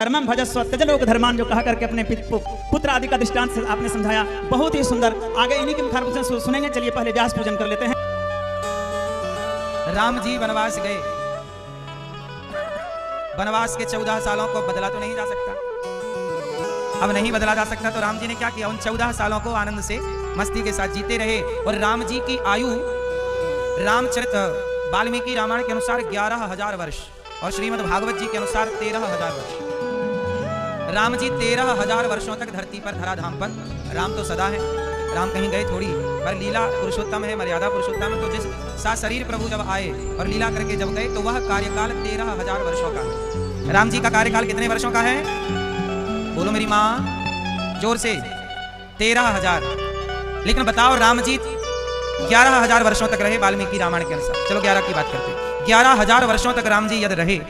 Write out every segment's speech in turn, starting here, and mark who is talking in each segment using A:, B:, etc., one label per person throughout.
A: धर्मम भजस्व त्यजलोक धर्मान जो कहा करके अपने पुत्र आदि का दृष्टांत से आपने समझाया, बहुत ही सुंदर। आगे इन्हीं के मुखारबिंद से सुनेंगे। चलिए पहले व्यास पूजन कर लेते हैं।
B: राम जी वनवास गए। वनवास के 14 सालों को बदला तो नहीं जा सकता। अब नहीं बदला जा सकता तो राम जी ने क्या किया, उन 14 सालों को आनंद से मस्ती के साथ जीते रहे। और राम जी की आयु रामचरित वाल्मीकि रामायण के अनुसार 11,000 वर्ष और श्रीमद् भागवत जी के अनुसार 13,000 वर्ष। राम जी 13,000 वर्षों तक धरती पर धराधाम पर, राम तो सदा है, राम कहीं गए थोड़ी, पर लीला पुरुषोत्तम है, मर्यादा पुरुषोत्तम है। तो जिस सा शरीर प्रभु जब आए और लीला करके जब गए तो वह कार्यकाल 13,000 वर्षों का है। राम जी का कार्यकाल कितने वर्षों का है? बोलो मेरी माँ जोर से। 13,000। लेकिन बताओ राम जी 11,000 वर्षों तक रहे वाल्मीकि रामायण के अनुसार। चलो 11 की बात करते हैं। 11,000 वर्षों तक राम जी यदि रहे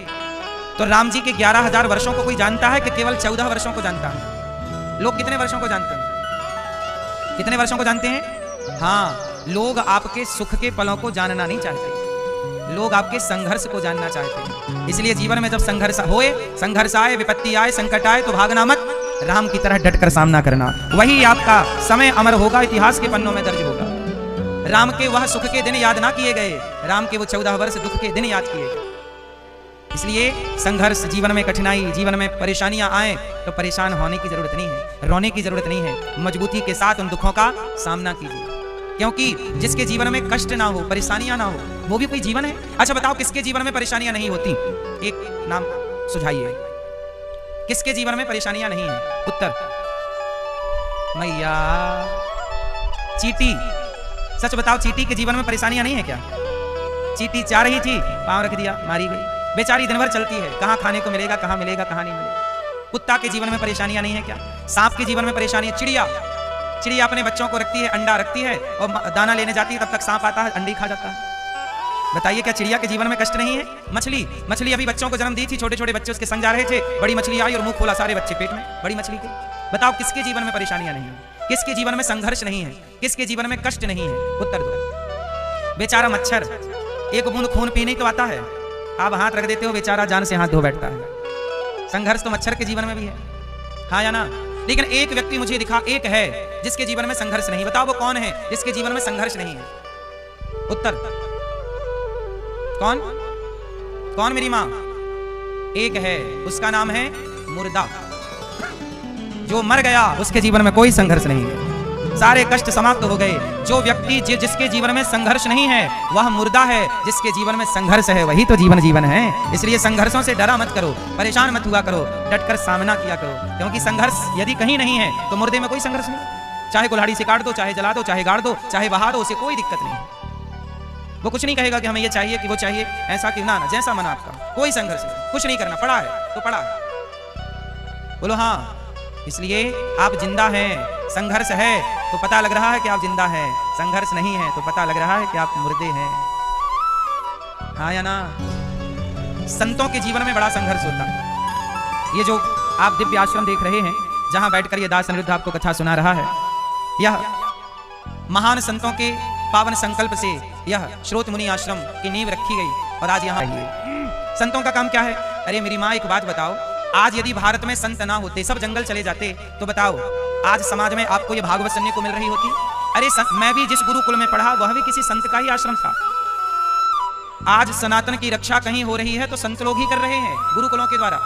B: तो राम जी के 11,000 वर्षों को कोई जानता है कि केवल 14 वर्षों को जानता है? लोग कितने वर्षों को जानते हैं? कितने वर्षों को जानते हैं? हाँ, लोग आपके सुख के पलों को जानना नहीं चाहते, लोग आपके संघर्ष को जानना चाहते हैं। इसलिए जीवन में जब संघर्ष होए, संघर्ष आए, विपत्ति आए, संकट आए तो भागना मत, राम की तरह डटकर सामना करना। वही आपका समय अमर होगा, इतिहास के पन्नों में दर्ज होगा। राम के वह सुख के दिन याद ना किए गए, राम के वो 14 वर्ष दुख के दिन याद किए गए। इसलिए संघर्ष, जीवन में कठिनाई, जीवन में परेशानियां आए तो परेशान होने की जरूरत नहीं है, रोने की जरूरत नहीं है। मजबूती के साथ उन दुखों का सामना कीजिए, क्योंकि जिसके जीवन में कष्ट ना हो, परेशानियां ना हो, वो भी कोई जीवन है। अच्छा बताओ, किसके जीवन में परेशानियां नहीं होती? एक नाम सुझाइए, किसके जीवन में परेशानियां नहीं है? उत्तर मैया चीटी। सच बताओ, चीटी के जीवन में परेशानियां नहीं है क्या? चीटी जा रही थी, पांव रख दिया, मारी गई, बेचारी दिन भर चलती है, कहां खाने को मिलेगा, कहां मिलेगा, कहां नहीं मिलेगा। कुत्ता के जीवन में परेशानियां नहीं है क्या? सांप के जीवन में परेशानी है। चिड़िया अपने बच्चों को रखती है, अंडा रखती है और दाना लेने जाती है, तब तक सांप आता है, अंडी खा जाता है। बताइए क्या चिड़िया के जीवन में कष्ट नहीं है? मछली अभी बच्चों को जन्म दी थी, छोटे छोटे बच्चे उसके संग जा रहे थे, बड़ी मछली आई और मुंह खोला, सारे बच्चे पेट में, बड़ी मछली के। बताओ किसके जीवन में परेशानियां नहीं है? किसके जीवन में संघर्ष नहीं है? किसके जीवन में कष्ट नहीं है? उत्तर दो। बेचारा मच्छर, एक बूंद खून पीने तो आता है, आप हाथ रख देते हो, बेचारा जान से हाथ धो बैठता है। संघर्ष तो मच्छर के जीवन में भी है, हाँ या ना? लेकिन एक व्यक्ति मुझे दिखा, एक है जिसके जीवन में संघर्ष नहीं। बताओ वो कौन है जिसके जीवन में संघर्ष नहीं है? उत्तर कौन? कौन मेरी मां? एक है, उसका नाम है मुर्दा। जो मर गया उसके जीवन में कोई संघर्ष नहीं है, सारे कष्ट समाप्त हो गए। जो व्यक्ति जिसके जीवन में संघर्ष नहीं है वह मुर्दा है, जिसके जीवन में संघर्ष है वही तो जीवन है। इसलिए संघर्षों से डरा मत करो, परेशान मत हुआ करो, डटकर सामना किया करो, क्योंकि संघर्ष यदि कहीं नहीं है तो मुर्दे में कोई संघर्ष नहीं। चाहे कुल्हाड़ी से काट दो, चाहे जला दो, चाहे गाड़ दो, चाहे बहा दो, उसे कोई दिक्कत नहीं है। वो कुछ नहीं कहेगा कि हमें ये चाहिए, कि वो चाहिए, ऐसा कि ना, जैसा मन आपका, कोई संघर्ष नहीं, कुछ नहीं करना। पड़ा है तो पड़ा है, बोलो हाँ। इसलिए आप जिंदा हैं। संघर्ष है तो पता लग रहा है कि आप जिंदा हैं, संघर्ष नहीं है तो पता लग रहा है कि आप मुर्दे हैं, हाँ या ना? संतों के जीवन में बड़ा संघर्ष होता है। ये जो आप दिव्य आश्रम देख रहे हैं, जहां बैठकर ये दास अनिरुद्ध आपको कथा सुना रहा है, यह महान संतों के पावन संकल्प से यह श्रोत मुनि आश्रम की नींव रखी गई और आज यहाँ संतों का काम क्या है? अरे मेरी माँ, एक बात बताओ, आज यदि भारत में संत ना होते, सब जंगल चले जाते, तो बताओ आज समाज में आपको ये भागवत सुनने को मिल रही होती? अरे मैं भी जिस गुरुकुल में पढ़ा वह भी किसी संत का ही आश्रम था। आज सनातन की रक्षा कहीं हो रही है तो संत लोग ही कर रहे हैं गुरुकुलों के द्वारा।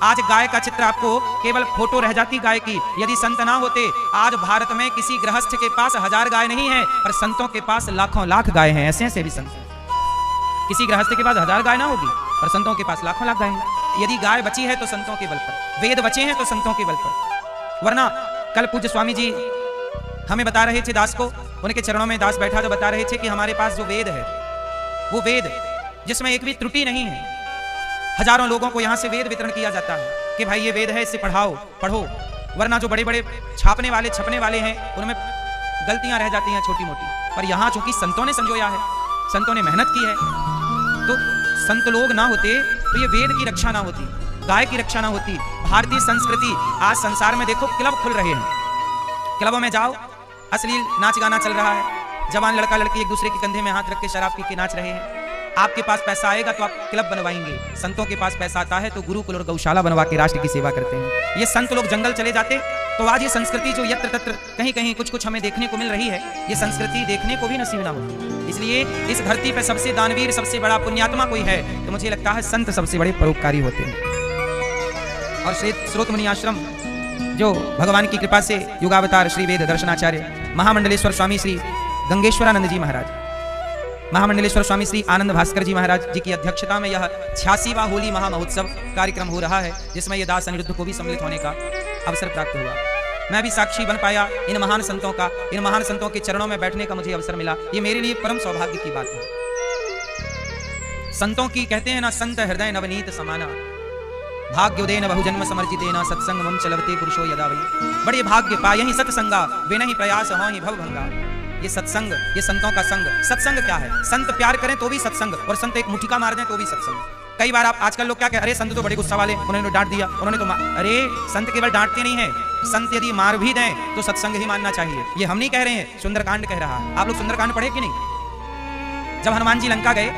B: आज गाय का चित्र आपको केवल फोटो रह जाती गाय की, यदि संत ना होते आज भारत में किसी गृहस्थ के पास 1000 गाय नहीं है, पर संतों के पास लाखों लाख गाय हैं। ऐसे ऐसे भी संत, किसी गृहस्थ के पास 1000 गाय ना होगी, पर संतों के पास लाखों लाख गाय हैं। यदि गाय बची है तो संतों के बल पर, वेद बचे हैं तो संतों के बल पर। वरना कल पूज्य स्वामी जी हमें बता रहे थे, दास को, उनके चरणों में दास बैठा, तो बता रहे थे कि हमारे पास जो वेद है, वो वेद जिसमें एक भी त्रुटि नहीं है, हजारों लोगों को यहाँ से वेद वितरण किया जाता है कि भाई ये वेद है, इसे पढ़ो। वरना जो बड़े बड़े छापने वाले हैं उनमें गलतियां रह जाती हैं छोटी मोटी, पर यहाँ चूंकि संतों ने संजोया है, संतों ने मेहनत की है, तो संत लोग ना होते तो ये वेद की रक्षा ना होती, गाय की रक्षा ना होती। भारतीय संस्कृति, आज संसार में देखो क्लब खुल रहे हैं, क्लबों में जाओ, अश्लील नाच गाना चल रहा है, जवान लड़का लड़की एक दूसरे के कंधे में हाथ रख के शराब पी के नाच रहे हैं। आपके पास पैसा आएगा तो आप क्लब बनवाएंगे, संतों के पास पैसा आता है तो गुरुकुल और गौशाला बनवा के राष्ट्र की सेवा करते हैं। ये संत लोग जंगल चले जाते तो आज ये संस्कृति जो यत्र तत्र कहीं कहीं कुछ कुछ हमें देखने को मिल रही है, ये संस्कृति देखने को भी नसीब ना होती। इसलिए इस धरती पे सबसे दानवीर, सबसे बड़ा पुण्यात्मा कोई है तो मुझे लगता है संत सबसे बड़े परोपकारी होते हैं। और स्रोत मुनि आश्रम जो भगवान की कृपा से युगावतार श्री वेद दर्शनाचार्य महामंडलेश्वर स्वामी श्री गंगेश्वरानंद जी महाराज, महामंडलेश्वर स्वामी श्री आनंद भास्कर जी महाराज जी की अध्यक्षता में यह 86वां होली महामहोत्सव कार्यक्रम हो रहा है, जिसमें यह दास अनिरुद्ध को भी सम्मिलित होने का अवसर प्राप्त हुआ। मैं भी साक्षी बन पाया इन महान संतों का, इन महान संतों के चरणों में बैठने का मुझे अवसर मिला। ये मेरे लिए परम सौभाग्य की बात है। संतों की कहते हैं ना, संत हृदय नवनीत समाना, भाग्योदयन बहुजन्म समर्जितेन सत्संगमं चलवते पुरुषो यदा वै। बड़े भाग्य पाए यही सत्संगा, बिना ही प्रयास हो ही भवभंगा। ये सत्संग, ये संतों का संग। सत्संग क्या है? संत प्यार करें तो भी सत्संग, और संत एक मुठिका मार दें तो भी सत्संग। कई बार आप आजकल लोग क्या कहते हैं, अरे संत तो बड़े गुस्सा वाले, उन्होंने डांट दिया, उन्होंने तो अरे संत केवल डांटते नहीं है, संत यदि मार भी दें तो सत्संग ही मानना चाहिए। ये हम नहीं कह रहे हैं, सुंदरकांड कह रहा है। आप लोग सुंदरकांड पढ़े कि नहीं? जब हनुमान जी लंका गए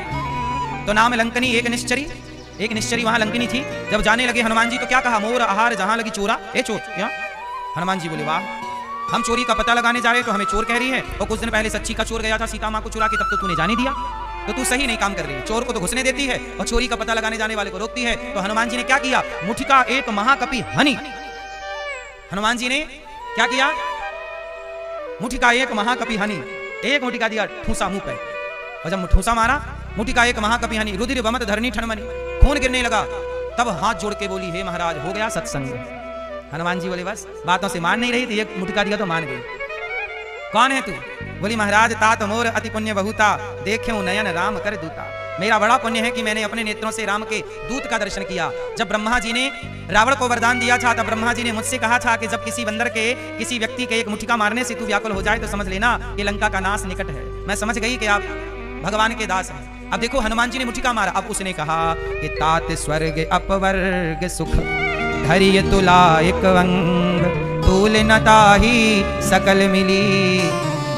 B: तो नाम लंकनी एक निश्चरी वहां लंकनी थी। जब जाने लगे हनुमान जी तो क्या कहा, मोर आहार जहां लगी चोरा ए चोर। क्या हनुमान जी बोले, वाह, हम चोरी का पता लगाने जा रहे तो हमें चोर कह रही है, और कुछ दिन पहले सच्ची का चोर गया था सीता माँ को चुरा के, तब तो तूने जाने दिया, तो तू सही नहीं काम कर रही है। चोर को तो घुसने देती है और चोरी का पता लगाने जाने वाले को रोकती है। तो हनुमान जी ने क्या किया, मुठिका एक महाकपि हनि, हनुमान जी ने क्या किया, मुठिका एक महाकपि हनि, एक मुठिका दिया ठूसा मुंह पे, और जब ठूसा मारा, मुठिका एक महाकपि हनि, रुधिर वमत धरनी ठनमनी, खून गिरने लगा। तब हाथ जोड़ के बोली, हे महाराज हो गया सत्संग। हनुमान जी बोले, बस बातों से मान नहीं रही थी, एक मुठिका दिया तो मान गई। कौन है तू? बोली, महाराज तात मोर अति पुण्य बहुता, देखे नयन राम कर दूता। मेरा बड़ा पुण्य है कि मैंने अपने नेत्रों से राम के दूत का दर्शन किया। जब ब्रह्मा जी ने रावण को वरदान दिया था, तब ब्रह्मा जी ने मुझसे कहा था कि जब किसी बंदर के, किसी व्यक्ति के एक मुठिका मारने से तू व्याकुल हो जाए तो समझ लेना कि लंका का नाश निकट है। मैं समझ गई कि आप भगवान के दास हैं। अब देखो, हनुमान जी ने मुठिका मारा, अब उसने कहा कि तात स्वर्ग अपवर्ग सुख धैर्य तुला एक अंग, तूल न ताही सकल मिली,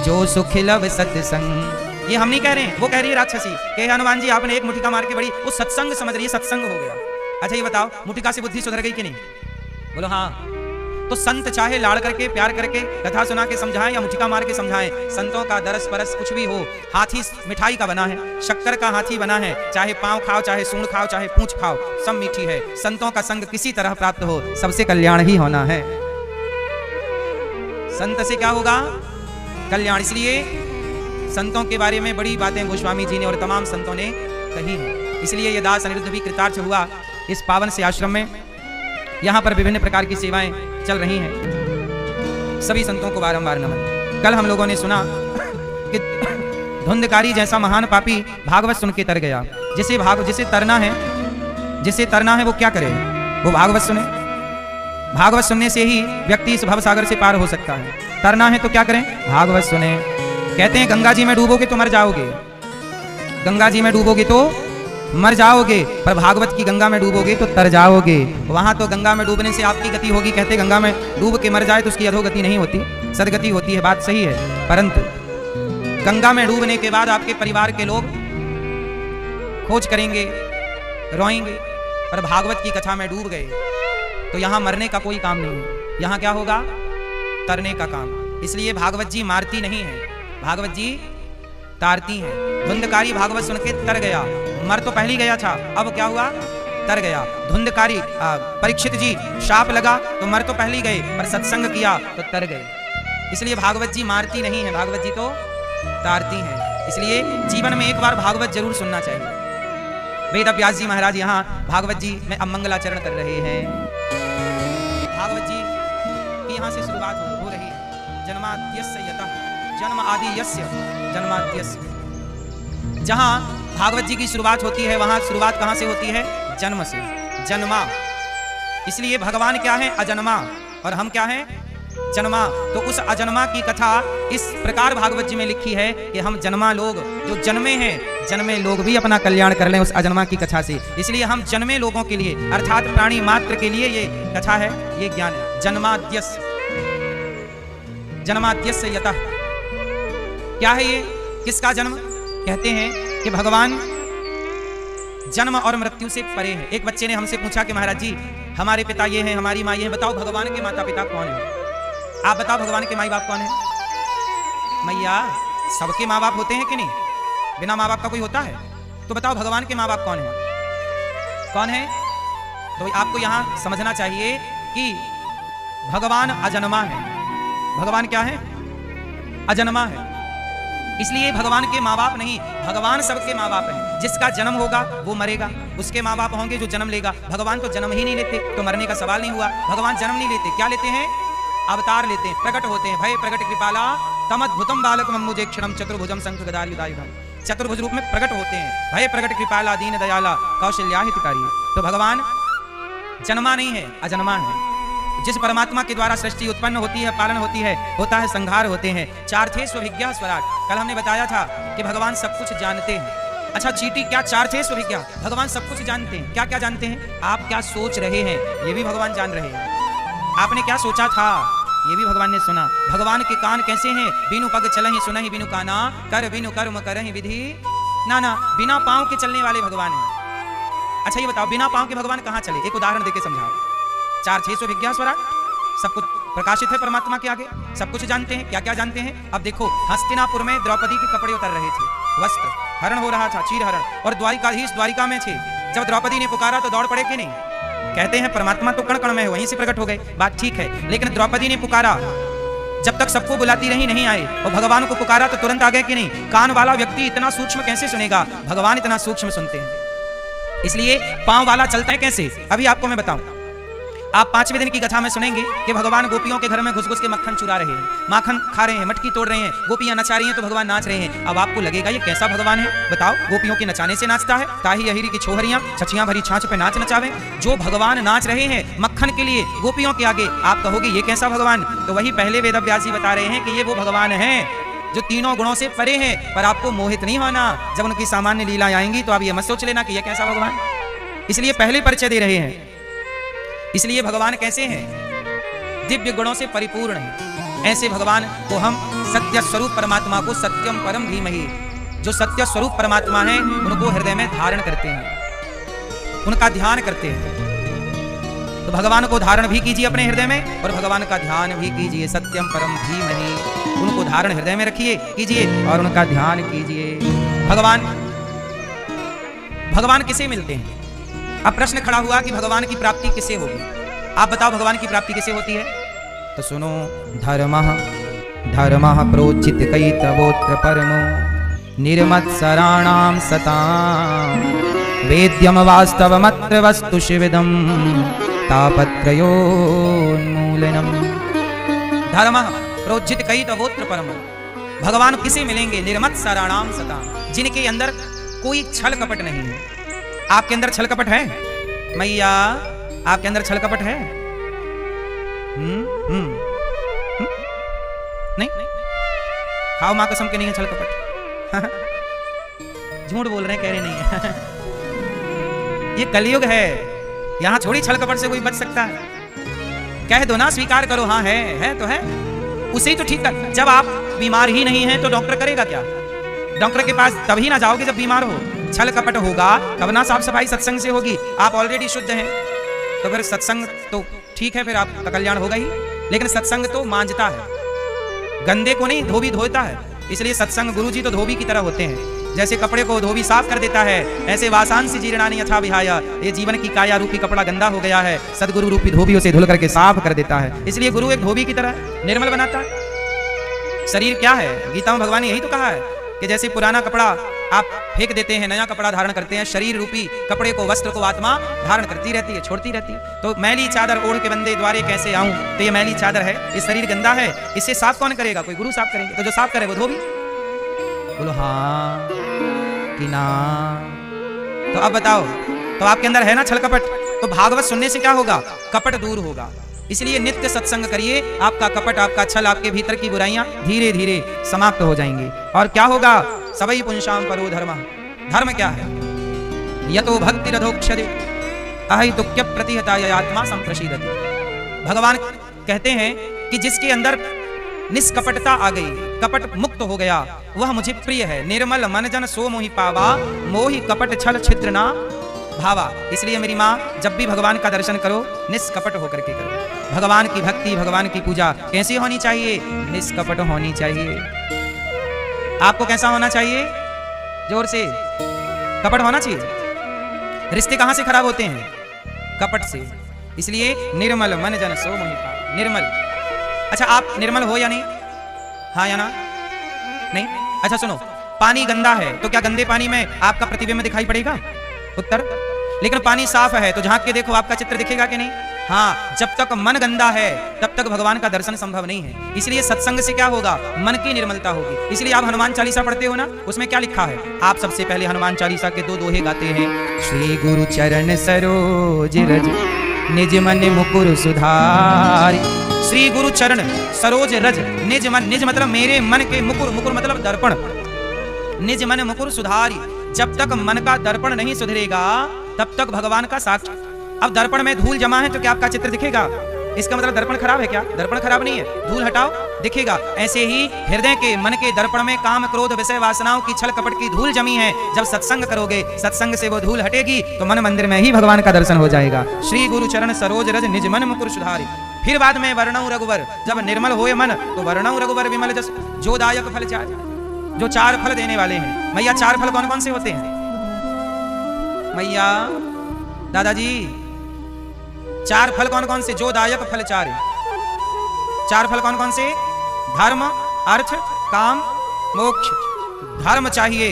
B: जो सुख लव सत्संग। ये हम नहीं कह रहे हैं, वो कह रही है राक्षसी कि हनुमान जी आपने एक मुठिका मार के बड़ी, वो सत्संग समझ रही है, सत्संग हो गया। अच्छा ये बताओ, मुठिका से बुद्धि सुधर गई कि नहीं? बोलो हाँ। तो संत चाहे लाड़ करके, प्यार करके, कथा सुना के समझाएं या मुठिका मार के समझाएं, संतों का दरस परस कुछ भी हो, हाथी मिठाई का बना है, शक्कर का हाथी बना है, चाहे पांव खाओ, चाहे सूंड खाओ, चाहे पूंछ खाओ, सब मीठी है। संतों का संग किसी तरह प्राप्त हो, सबसे कल्याण ही होना है। संत से क्या होगा? कल्याण। इसलिए संतों के बारे में बड़ी बातें गोस्वामी जी ने और तमाम संतों ने कही है। इसलिए ये दास अनिरुद्ध भी कृतार्थ हुआ इस पावन से आश्रम में। यहाँ पर विभिन्न प्रकार की सेवाएं चल रही हैं। सभी संतों को बारंबार नमन। कल हम लोगों ने सुना कि धुंधकारी जैसा महान पापी भागवत सुन के तर गया। जिसे तरना है वो क्या करे? वो भागवत सुने। भागवत सुनने से ही व्यक्ति इस भव सागर से पार हो सकता है। तरना है तो क्या करें? भागवत सुने। कहते हैं गंगा जी में डूबोगे तो मर जाओगे, गंगा जी में डूबोगे तो मर जाओगे, पर भागवत की गंगा में डूबोगे तो तर जाओगे। वहां तो गंगा में डूबने से आपकी गति होगी। कहते गंगा में डूब के मर जाए तो उसकी अधोगति नहीं होती, सदगति होती है। बात सही है, परंतु गंगा में डूबने के बाद आपके परिवार के लोग खोज करेंगे, रोएंगे। पर भागवत की कथा में डूब गए तो यहां मरने का कोई काम नहीं है, यहां क्या होगा? तरने का काम। इसलिए भागवत जी मारती नहीं है, भागवत जी तारती हैं। धुंधकारी भागवत सुन के तर गया, मर तो पहले गया था, अब क्या हुआ? तर गया। धुंधकारी परीक्षित जी शाप लगा तो मर तो पहले गए, पर सत्संग किया तो तर गए। इसलिए भागवत जी मारती नहीं है, भागवत जी तो तारती हैं। इसलिए जीवन में एक बार भागवत जरूर सुनना चाहिए। वेद व्यास जी महाराज यहाँ भागवत जी में अब मंगलाचरण कर रहे हैं। भागवत जी की यहाँ से शुरुआत हो रही है। जन्माद्यस्य यतः जन्म आदि यस्य जन्माद्यस्य। जहाँ भागवत जी की शुरुआत होती है वहां शुरुआत कहां से होती है? जन्म से। जन्मा, इसलिए भगवान क्या है? अजन्मा, और हम क्या हैं? जन्मा। तो उस अजन्मा की कथा इस प्रकार भागवत जी में लिखी है कि हम जन्मा लोग जो जन्मे हैं, जन्मे लोग भी अपना कल्याण कर लें उस अजन्मा की कथा से। इसलिए हम जन्मे लोगों के लिए अर्थात प्राणी मात्र के लिए ये कथा है, ये ज्ञान है। जन्माद्यस्य, जन्माद्यस्य यतः। क्या है ये? किसका जन्म? कहते हैं कि भगवान जन्म और मृत्यु से परे है। एक बच्चे ने हमसे पूछा कि महाराज जी, हमारे पिता ये हैं, हमारी माँ ये है, बताओ भगवान के माता पिता कौन है? आप बताओ भगवान के माई बाप कौन है? मैया, सबके माँ बाप होते हैं कि नहीं? बिना माँ बाप का कोई होता है? तो बताओ भगवान के माँ बाप कौन है? कौन है? तो आपको यहाँ समझना चाहिए कि भगवान अजन्मा है। भगवान क्या है? अजन्मा है। इसलिए भगवान के माँ बाप नहीं, भगवान सबके माँ बाप हैं। जिसका जन्म होगा वो मरेगा, उसके माँ बाप होंगे जो जन्म लेगा। भगवान तो जन्म ही नहीं लेते, तो मरने का सवाल नहीं हुआ। भगवान जन्म नहीं लेते, क्या लेते हैं? अवतार लेते हैं, प्रकट होते हैं। भय प्रकट कृपाला तमद्भुतम बालक मम्मुजे क्षणम चतुर्भुजम शंख गदायुधायुधम। चतुर्भुज रूप में प्रकट होते हैं। भय प्रकट कृपाला दीन दयाला कौशल्या हितकारी। तो भगवान जन्मा नहीं है, अजन्मा है। जिस परमात्मा के द्वारा सृष्टि उत्पन्न होती है, पालन होती है, होता है संहार होते हैं। चार थे स्वभिज्ञा स्वराट। कल हमने बताया था कि भगवान सब कुछ जानते हैं। अच्छा चीटी, क्या चार थे स्वभिज्ञा? भगवान सब कुछ जानते हैं। क्या क्या जानते हैं? आप क्या सोच रहे हैं ये भी भगवान जान रहे हैं। आपने क्या सोचा था ये भी भगवान ने सुना। भगवान के कान कैसे हैं? बिनु पग चलहि सुनहि बिनु काना, कर बिनु कर्म करहि विधि नाना। बिना पांव के चलने वाले भगवान हैं। अच्छा ये बताओ, बिना पांव के भगवान कहाँ चले? एक उदाहरण देके समझाओ। चार छह सौ विज्ञा स्वराट, सब कुछ प्रकाशित है परमात्मा के आगे, सब कुछ जानते हैं। क्या क्या जानते हैं? अब देखो, हस्तिनापुर में द्रौपदी के कपड़े उतर रहे थे, वस्त्र हरण हो रहा था, चीर हरण, और द्वारिकाधीश द्वारिका में थे। जब द्रौपदी ने पुकारा तो दौड़ पड़े कि नहीं? कहते हैं परमात्मा तो कण कण में है, वहीं से प्रकट हो गए। बात ठीक है, लेकिन द्रौपदी ने पुकारा, जब तक सबको बुलाती रही नहीं आए, और भगवान को पुकारा तो तुरंत आ गए कि नहीं? कान वाला व्यक्ति इतना सूक्ष्म कैसे सुनेगा? भगवान इतना सूक्ष्म सुनते हैं। इसलिए पांव वाला चलता है कैसे? अभी आपको मैं बताऊं। आप 5वें दिन की कथा में सुनेंगे कि भगवान गोपियों के घर में घुस घुस के मक्खन चुरा रहे हैं, माखन खा रहे हैं, मटकी तोड़ रहे हैं, गोपियां नचा रही हैं तो भगवान नाच रहे हैं। अब आपको लगेगा ये कैसा भगवान है? बताओ, गोपियों के नचाने से नाचता है? ताही अहिरी की छोहरियां छछियां भरी छाछ पे नाच नचावे। जो भगवान नाच रहे हैं मक्खन के लिए गोपियों के आगे, आप कहोगे ये कैसा भगवान? तो वही पहले वेदव्यास जी बता रहे हैं कि ये वो भगवान है जो तीनों गुणों से परे हैं। पर आपको मोहित नहीं होना, जब उनकी सामान्य लीलाएं आएंगी तो आप ये मत सोच लेना कि ये कैसा भगवान। इसलिए पहले परिचय दे रहे हैं। इसलिए भगवान कैसे हैं? दिव्य गुणों से परिपूर्ण है। ऐसे भगवान को हम सत्य स्वरूप परमात्मा को सत्यम परम धीमहि, जो सत्य स्वरूप परमात्मा है उनको हृदय में धारण करते हैं, उनका ध्यान करते हैं। तो भगवान को धारण भी कीजिए अपने हृदय में और भगवान का ध्यान भी कीजिए। सत्यम परम धीमहि, उनको धारण हृदय में रखिए, कीजिए और उनका ध्यान कीजिए। भगवान किसे मिलते हैं? अब प्रश्न खड़ा हुआ कि भगवान की प्राप्ति किसे होगी? आप बताओ भगवान की प्राप्ति किसे होती है? तो सुनो, धर्मः प्रोचित कैतवोत्र परमो निर्मत्सराणां सतां वेद्यम वास्तवमत्र वस्तु शिविदं तापत्रयोन्मूलनम्। धर्मः प्रोचित कैतवोत्र परमो, भगवान किसे मिलेंगे? निर्मत्सराणां सतां, जिनके अंदर कोई छल कपट नहीं है। आपके अंदर छल कपट है? मैया, आपके अंदर छल कपट है? नहीं? खाओ मां कसम के नहीं है छल कपट। झूठ बोल रहे हैं, कह रहे नहीं है। ये कलयुग है, यहां थोड़ी छल कपट से कोई बच सकता है। कह दो ना, स्वीकार करो, हाँ है तो है, उसे ही तो ठीक कर। जब आप बीमार ही नहीं है तो डॉक्टर करेगा क्या? डॉक्टर के पास तभी ना जाओगे जब बीमार हो। छल कपट होगा तब ना साफ सफाई सत्संग से होगी। आप ऑलरेडी शुद्ध हैं तो फिर सत्संग तो ठीक है, फिर आपका कल्याण होगा ही। लेकिन सत्संग तो मांझता है, गंदे को नहीं धोबी धोता है। इसलिए सत्संग गुरु जी तो धोबी की तरह होते हैं। जैसे कपड़े को धोबी साफ कर देता है, ऐसे वासांसी जीर्णानि यथा विहाय, ये जीवन की काया रूपी कपड़ा गंदा हो गया है, सदगुरु रूपी धोबी उसे धुल करके साफ कर देता है। इसलिए गुरु एक धोबी की तरह निर्मल बनाता है। शरीर क्या है? गीता में भगवान ने यही तो कहा है कि जैसे पुराना कपड़ा आप फेंक देते हैं, नया कपड़ा धारण करते हैं, शरीर रूपी कपड़े को, वस्त्र को आत्मा धारण करती रहती है, छोड़ती रहती है। तो मैली चादर ओढ़ के बंदे द्वारे कैसे आऊं, तो ये मैली चादर है, ये शरीर गंदा है, इसे साफ कौन करेगा? कोई गुरु साफ करेंगे। तो जो साफ करे वो धोबी। बोलो हाँ कि ना? तो अब बताओ, तो आपके अंदर है ना छल कपट? तो भागवत सुनने से क्या होगा? कपट दूर होगा। इसलिए नित्य सत्संग करिए, आपका कपट, आपका छल, आपके भीतर की बुराइयां धीरे धीरे समाप्त हो जाएंगी। और क्या होगा? सबई पुंसाम परो धर्म। धर्म क्या है? यतो भक्ति रधोक्षदे अहितुक्य प्रतिहताय आत्मा संप्रशीदति। भगवान कहते हैं कि जिसके अंदर निष्कपटता आ गई, कपट मुक्त हो गया, वह मुझे प्रिय है। निर्मल मन जन सो मोहि पावा, मोहि कपट छल छिद्र ना भावा। इसलिए मेरी माँ, जब भी भगवान का दर्शन करो निष्कपट होकर के करो। भगवान की भक्ति, भगवान की पूजा कैसी होनी चाहिए? निष्कपट होनी चाहिए। आपको कैसा होना चाहिए? जोर से, कपट होना चाहिए। रिश्ते कहां से खराब होते हैं? कपट से। इसलिए निर्मल मन जन सो मोहि पावै। निर्मल, अच्छा आप निर्मल हो या नहीं? हाँ या ना? नहीं? अच्छा सुनो, पानी गंदा है तो क्या गंदे पानी में आपका प्रतिबिंब दिखाई पड़ेगा? उत्तर। लेकिन पानी साफ है तो झांक के देखो, आपका चित्र दिखेगा कि नहीं? हाँ, जब तक मन गंदा है तब तक भगवान का दर्शन संभव नहीं है। इसलिए सत्संग से क्या होगा? मन की निर्मलता होगी। इसलिए आप हनुमान चालीसा पढ़ते हो ना, उसमें क्या लिखा है? आप सबसे पहले हनुमान चालीसा के 2 दोहे गाते हैं। श्री गुरु चरण सरोज रज निज मन मुकुर सुधारी। श्री गुरु चरण सरोज रज निज मन, निज मतलब मेरे मन के, मुकुर, मुकुर मतलब दर्पण, निज मन मुकुर सुधारी। जब तक मन का दर्पण नहीं सुधरेगा तब तक भगवान का साक्ष्य। अब दर्पण में धूल जमा है तो क्या आपका चित्र दिखेगा? इसका मतलब दर्पण खराब है क्या? दर्पण खराब नहीं है, धूल हटाओ दिखेगा। ऐसे ही हृदय के, मन के दर्पण में काम, क्रोध, विषय वासनाओं की, छल कपट की धूल जमी है। जब सत्संग करोगे, सत्संग से वो धूल हटेगी तो मन मंदिर में ही भगवान का दर्शन हो जाएगा। श्री गुरु चरण सरोज रज निज मन मुकुर सुधारी। फिर बाद में वर्णऊ रघुवर, जब निर्मल होए मन तो वर्णऊ रघुवर विमल जस जो दायक फल चार, जो 4 फल देने वाले हैं। मैया 4 फल कौन कौन से होते हैं? मैया, दादाजी, 4 फल कौन कौन से? जो दायक फल 4। 4 फल कौन कौन से? धर्म, अर्थ, काम, मोक्ष। धर्म चाहिए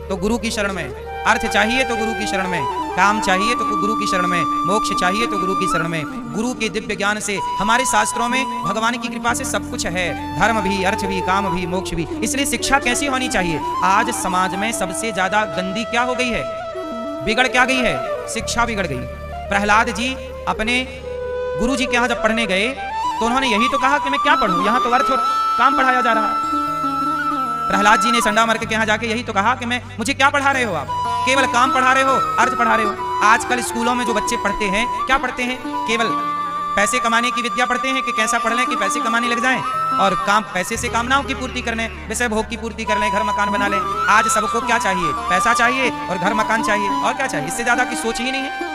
B: तो गुरु की शरण में, अर्थ चाहिए तो गुरु की शरण में, काम चाहिए तो गुरु की शरण में, मोक्ष चाहिए तो गुरु की शरण में। गुरु के दिव्य ज्ञान से, हमारे शास्त्रों में भगवान की कृपा से सब कुछ है, धर्म भी, अर्थ भी, काम भी, मोक्ष भी। इसलिए शिक्षा कैसी होनी चाहिए? आज समाज में सबसे ज्यादा गंदी क्या हो गई है? बिगड़ क्या गई है? शिक्षा बिगड़ गई। प्रहलाद जी अपने गुरु जी के यहाँ जब पढ़ने गए तो उन्होंने यही तो कहा कि मैं क्या पढ़ूं, यहाँ तो अर्थ और काम पढ़ाया जा रहा है। प्रहलाद जी ने संडामर्क के यहाँ जाके यही तो कहा कि मैं, मुझे क्या पढ़ा रहे हो आप? केवल काम पढ़ा रहे हो, अर्थ पढ़ा रहे हो। आजकल स्कूलों में जो बच्चे पढ़ते हैं, क्या पढ़ते हैं? केवल पैसे कमाने की विद्या पढ़ते हैं कि कैसा पढ़ लें कि पैसे कमाने लग जाएं, और काम, पैसे से कामनाओं की पूर्ति कर लें, विषय भोग की पूर्ति कर लें, घर मकान बना लें। आज सबको क्या चाहिए? पैसा चाहिए और घर मकान चाहिए, और क्या चाहिए? इससे ज्यादा की सोच ही नहीं है।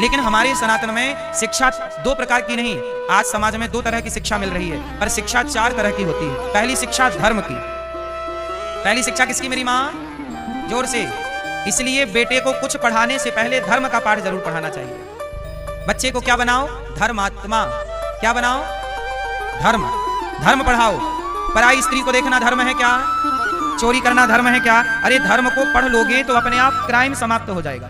B: लेकिन हमारे सनातन में शिक्षा 2 प्रकार की नहीं, आज समाज में 2 तरह की शिक्षा मिल रही है, पर शिक्षा 4 तरह की होती है। पहली शिक्षा धर्म की। पहली शिक्षा किसकी मेरी माँ? जोर से। इसलिए बेटे को कुछ पढ़ाने से पहले धर्म का पाठ जरूर पढ़ाना चाहिए। बच्चे को क्या बनाओ? धर्मात्मा। क्या बनाओ? धर्म। धर्म पढ़ाओ। पराई स्त्री को देखना धर्म है क्या? चोरी करना धर्म है क्या? अरे धर्म को पढ़ लोगे तो अपने आप क्राइम समाप्त हो जाएगा,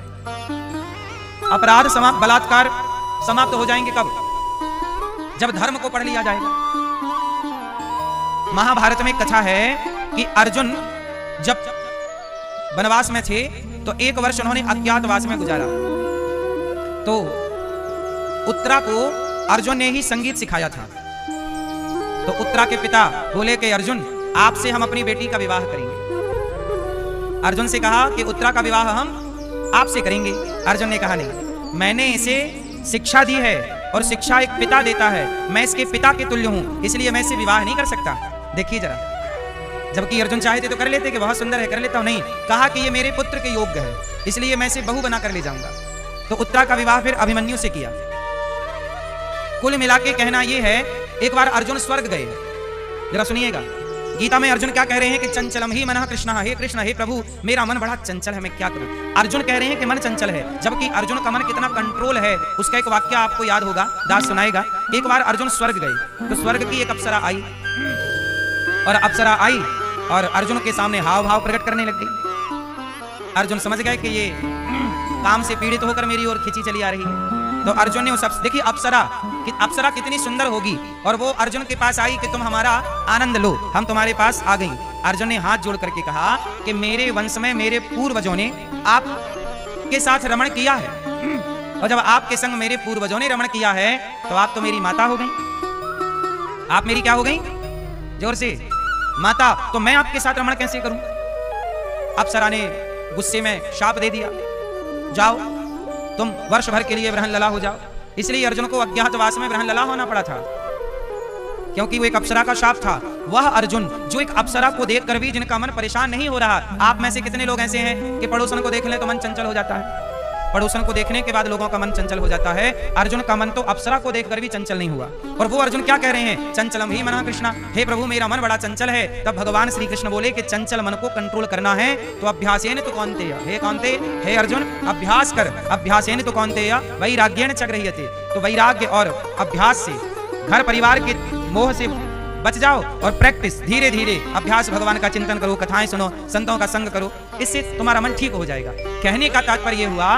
B: अपराध समाप्त, बलात्कार समाप्त हो जाएंगे। कब? जब धर्म को पढ़ लिया जाएगा। महाभारत में कथा है कि अर्जुन जब वनवास में थे तो 1 वर्ष उन्होंने अज्ञातवास में गुजारा। तो उत्तरा को अर्जुन ने ही संगीत सिखाया था। तो उत्तरा के पिता बोले कि अर्जुन, आपसे हम अपनी बेटी का विवाह करेंगे। अर्जुन से कहा कि उत्तरा का विवाह हम आपसे करेंगे। अर्जुन ने कहा नहीं, मैंने इसे शिक्षा दी है और शिक्षा एक पिता देता है, मैं इसके पिता के तुल्य हूं, इसलिए मैं इससे विवाह नहीं कर सकता। देखिए जरा, जबकि अर्जुन चाहते तो कर लेते कि बहुत सुंदर है, कर लेता हूं। नहीं, कहा कि ये मेरे पुत्र के योग्य है, इसलिए मैं इसे बहू बना कर ले जाऊंगा। तो उत्तरा का विवाह फिर अभिमन्यु से किया। कुल मिला के कहना यह है, एक बार अर्जुन स्वर्ग गए। जरा सुनिएगा, गीता में अर्जुन क्या कह रहे हैं कि चंचलम ही मनः कृष्ण, हे कृष्ण, हे प्रभु, मेरा मन बड़ा चंचल है, मैं क्या करूं। अर्जुन कह रहे हैं कि मन चंचल है, जबकि अर्जुन का मन कितना कंट्रोल है उसका एक वाक्य आपको याद होगा, दास सुनाएगा। एक बार अर्जुन स्वर्ग गए तो स्वर्ग की एक अप्सरा आई, और अप्सरा आई और अर्जुन के सामने हाव भाव प्रकट करने लग गई। अर्जुन समझ गए कि ये काम से पीड़ित होकर मेरी ओर खींची चली आ रही है। तो अर्जुन ने उस देखिए अप्सरा कितनी सुंदर होगी, और वो अर्जुन के पास आई कि तुम हमारा आनंद लो, हम तुम्हारे पास आ गई। अर्जुन ने हाथ जोड़ करके कहा कि मेरे वंश में मेरे पूर्वजों ने आपके साथ रमण किया है, और जब आपके संग मेरे पूर्वजों ने रमण किया है तो आप तो मेरी माता हो गई। आप मेरी क्या हो गई? जोर से, माता। तो मैं आपके साथ रमण कैसे करूं? अप्सरा ने गुस्से में शाप दे दिया, जाओ तुम वर्ष भर के लिए ब्रह्मलला हो जाओ। इसलिए अर्जुन को अज्ञातवास में ब्रह्मलला होना पड़ा था, क्योंकि वो एक अप्सरा का शाप था। वह अर्जुन जो एक अप्सरा को देखकर भी जिनका मन परेशान नहीं हो रहा। आप में से कितने लोग ऐसे हैं कि पड़ोसन को देख लें तो मन चंचल हो जाता है? पड़ोसन को देखने के बाद लोगों का मन चंचल हो जाता है। अर्जुन का मन तो अप्सरा को देखकर भी चंचल नहीं हुआ। और वो अर्जुन क्या कह रहे हैं? चंचलम ही मना कृष्णा, हे प्रभु मेरा मन बड़ा चंचल है। तब भगवान श्री कृष्ण बोले कि चंचल मन को कंट्रोल करना है तो अभ्यासेन तो कौन्तेय, हे कौन्तेय, हे अर्जुन अभ्यास कर। अभ्यासेन तो कौन्तेय वैराग्येन च गृह्यते, तो वैराग्य और अभ्यास से, घर परिवार के मोह से बच जाओ और प्रैक्टिस धीरे धीरे अभ्यास, भगवान का चिंतन करो, कथाएं सुनो, संतों का संग करो, इससे तुम्हारा मन ठीक हो जाएगा। कहने का तात्पर्य यह हुआ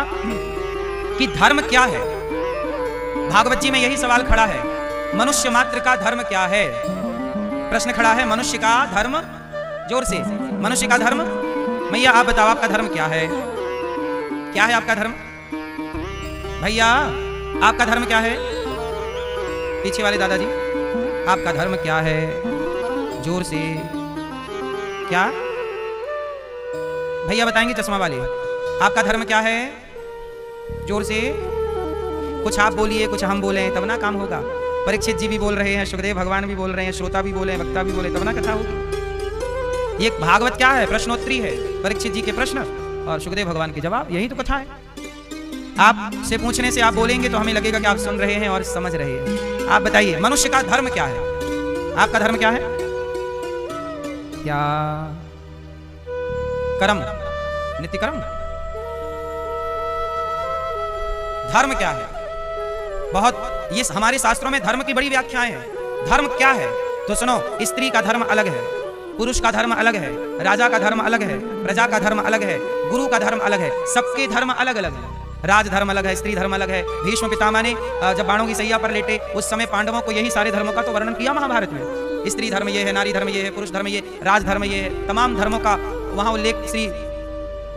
B: कि धर्म क्या है। भागवत जी में यही सवाल खड़ा है, मनुष्य मात्र का धर्म क्या है? प्रश्न खड़ा है, मनुष्य का धर्म, जोर से, मनुष्य का धर्म। मैया आप बताओ आपका धर्म क्या है? क्या है आपका धर्म? भैया आपका धर्म क्या है? पीछे वाले दादाजी आपका धर्म क्या है? जोर से, क्या भैया बताएंगे? चश्मा वाले आपका धर्म क्या है? जोर से, कुछ आप बोलिए कुछ हम बोले तब ना काम होगा। परीक्षित जी भी बोल रहे हैं, सुखदेव भगवान भी बोल रहे हैं, श्रोता भी बोले, वक्ता भी बोले, तब ना कथा होगी। ये भागवत क्या है? प्रश्नोत्तरी है, परीक्षित जी के प्रश्न और सुखदेव भगवान के जवाब, यही तो कथा है। आपसे पूछने से आप बोलेंगे तो हमें लगेगा कि आप सुन रहे हैं और समझ रहे हैं। आप बताइए मनुष्य का धर्म क्या है? आपका धर्म क्या है? क्या? कर्म, नित्य कर्म। धर्म क्या है? बहुत, ये हमारे शास्त्रों में धर्म की बड़ी व्याख्याएं हैं। धर्म क्या है तो सुनो, स्त्री का धर्म अलग है, पुरुष का धर्म अलग है, राजा का धर्म अलग है, प्रजा का धर्म अलग है, गुरु का धर्म अलग है, सबके धर्म अलग अलग है। राज धर्म अलग है, स्त्री धर्म अलग है। भीष्म पितामह ने जब बाणों की सैया पर लेटे उस समय पांडवों को यही सारे धर्मों का तो वर्णन किया महाभारत में। स्त्री धर्म ये है, नारी धर्म ये है, पुरुष धर्म ये, राज धर्म ये है, तमाम धर्मों का वहां उल्लेख श्री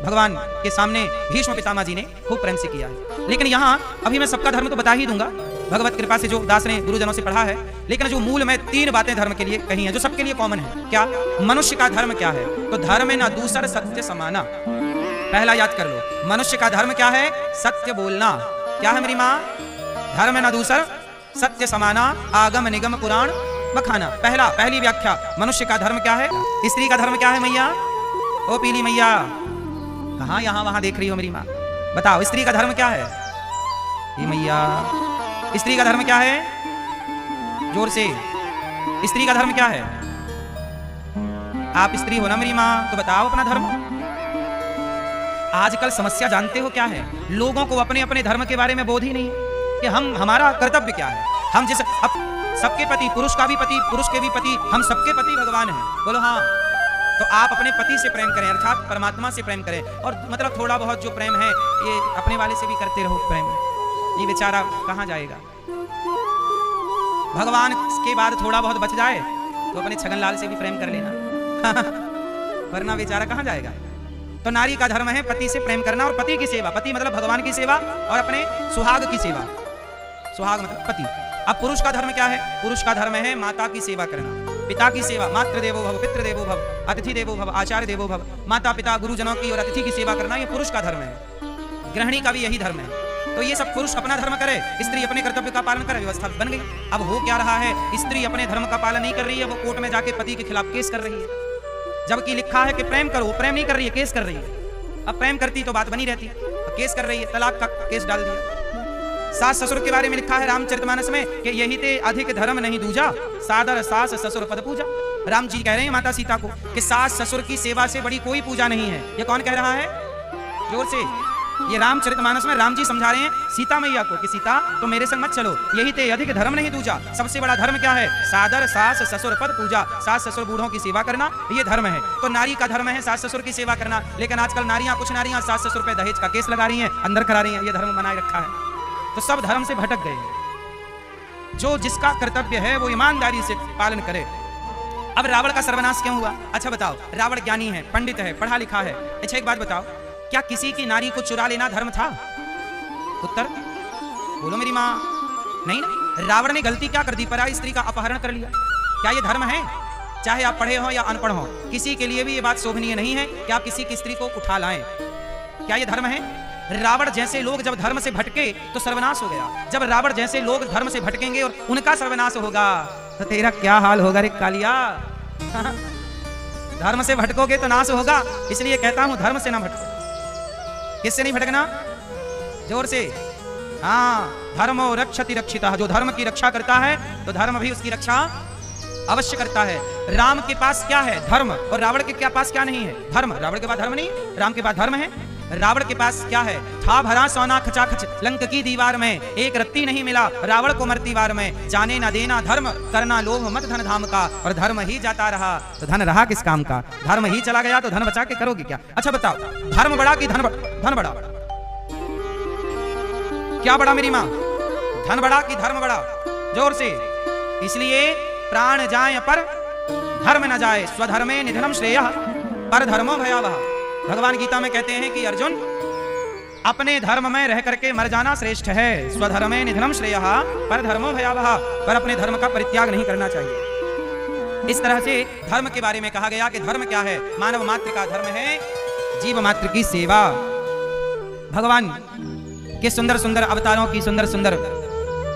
B: भगवान के सामने भीष्म पितामह जी ने खूब प्रेम से किया है। लेकिन यहाँ अभी मैं सबका धर्म तो बता ही दूंगा, भगवत कृपा से जो दास ने गुरुजनों से पढ़ा है। लेकिन जो मूल में 3 बातें धर्म के लिए कही हैं जो सबके लिए कॉमन है। क्या? मनुष्य का धर्म क्या है? तो धर्म न दूसर सत्य समाना। पहला याद कर लो, मनुष्य का धर्म क्या है? सत्य बोलना। क्या है मेरी माँ? धर्म न दूसर सत्य समाना, आगम निगम पुराण बखाना। पहली व्याख्या, मनुष्य का धर्म क्या है? स्त्री का धर्म क्या है मैया? ओ पीली मैया, कहाँ यहाँ वहां देख रही हो मेरी माँ? बताओ स्त्री का धर्म क्या है? ये मैया, स्त्री का धर्म क्या है? जोर से, स्त्री का धर्म क्या है? आप स्त्री हो ना मेरी माँ, तो बताओ अपना धर्म। आजकल समस्या जानते हो क्या है? लोगों को अपने अपने धर्म के बारे में बोध ही नहीं कि हमारा कर्तव्य क्या है। हम जैसे अब सबके पति, पुरुष का भी पति, पुरुष के भी पति, हम सबके पति भगवान हैं। बोलो हाँ। तो आप अपने पति से प्रेम करें, अर्थात परमात्मा से प्रेम करें। और मतलब थोड़ा बहुत जो प्रेम है ये अपने वाले से भी करते रहो प्रेम। ये बेचारा कहाँ जाएगा? भगवान के बाद थोड़ा बहुत बच जाए तो अपने छगनलाल से भी प्रेम कर लेना वरना बेचारा कहाँ जाएगा? तो नारी का धर्म है पति से प्रेम करना और पति की सेवा। पति मतलब भगवान की सेवा और अपने सुहाग की सेवा। सुहाग मतलब पति। अब पुरुष का धर्म क्या है? पुरुष का धर्म है माता की सेवा करना, पिता की सेवा, मातृ देवो भव, पितृ देवो भव, अतिथि देवो भव, आचार्य देवो भव। माता पिता गुरुजनों की और अतिथि की सेवा करना ये पुरुष का धर्म है। गृहिणी का भी यही धर्म है। तो ये सब पुरुष अपना धर्म करे, स्त्री अपने कर्तव्य का पालन करे, व्यवस्था बन गई। अब हो क्या रहा है? स्त्री अपने धर्म का पालन नहीं कर रही है, वो कोर्ट में जाके पति के खिलाफ केस कर रही है। जबकि लिखा है कि प्रेम करो, प्रेम नहीं कर रही है, केस कर रही है। अब प्रेम करती तो बात बनी रहती, अब केस कर रही है, तलाक का केस डाल दिया। सास ससुर के बारे में लिखा है रामचरितमानस में कि यही ते अधिक धर्म नहीं दूजा, सादर सास ससुर पद पूजा। राम जी कह रहे हैं माता सीता को कि सास ससुर की सेवा से बड़ी कोई पूजा नहीं है। ये कौन कह रहा है? जोर से, ये रामचरितमानस में राम जी समझा रहे हैं सीता मैया को कि सीता तो मेरे संग मत चलो, यही ते अधिक धर्म नहीं दूजा। सबसे बड़ा धर्म क्या है? सादर सास ससुर पद पूजा। सास ससुर बूढ़ों की सेवा करना ये धर्म है। तो नारी का धर्म है सास ससुर की सेवा करना। लेकिन आजकल नारियां, कुछ नारियां सास ससुर पे दहेज का केस लगा रही हैं, अंदर करा रही हैं, ये धर्म बनाए रखा है। तो सब धर्म से भटक गए। जो जिसका कर्तव्य है वो ईमानदारी से पालन करे। अब रावण का सर्वनाश क्यों हुआ? अच्छा बताओ, रावण ज्ञानी है, पंडित है, पढ़ा लिखा है। अच्छा एक बात बताओ, क्या किसी की नारी को चुरा लेना धर्म था? उत्तर बोलो मेरी माँ। नहीं ना। रावण ने गलती क्या कर दी? पराई स्त्री का अपहरण कर लिया। क्या ये धर्म है? चाहे आप पढ़े हो या अनपढ़ हो, किसी के लिए भी ये बात शोभनीय नहीं है कि आप किसी की स्त्री को उठा लाएं। क्या ये धर्म है? रावण जैसे लोग जब धर्म से भटके तो सर्वनाश हो गया। जब रावण जैसे लोग धर्म से भटकेंगे और उनका सर्वनाश होगा तो तेरा क्या हाल होगा रे कालिया? धर्म से भटकोगे तो नाश होगा। इसलिए कहता हूं धर्म से ना भटको। किससे नहीं भटकना? जोर से। हाँ, धर्मो रक्षति रक्षिता, जो धर्म की रक्षा करता है तो धर्म भी उसकी रक्षा अवश्य करता है। राम के पास क्या है? धर्म। और रावण के क्या पास क्या नहीं है? धर्म। रावण के पास धर्म नहीं, राम के पास धर्म है। रावण के पास क्या है? था भरा सोना खचाखच लंक की दीवार में, एक रत्ती नहीं मिला रावण को मरती वार में। जाने ना देना धर्म, करना लोभ मत धन धाम का, और धर्म ही जाता रहा तो धन रहा किस काम का? धर्म ही चला गया तो धन बचा के करोगे क्या? अच्छा बताओ, धर्म बड़ा कि धन बड़ा? क्या बड़ा मेरी माँ? धन बड़ा कि धर्म बड़ा? जोर से। इसलिए प्राण जाए पर धर्म न जाए, स्वधर्मे निधनम श्रेयः पर धर्मो भयावह। भगवान गीता में कहते हैं कि अर्जुन, अपने धर्म में रह करके मर जाना श्रेष्ठ है। स्वधर्मे निधनम श्रेयः पर धर्मो भयावह, पर अपने धर्म का परित्याग नहीं करना चाहिए। इस तरह से धर्म के बारे में कहा गया कि धर्म क्या है? मानव मात्र का धर्म है जीव मात्र की सेवा। भगवान के सुंदर सुंदर अवतारों की सुंदर सुंदर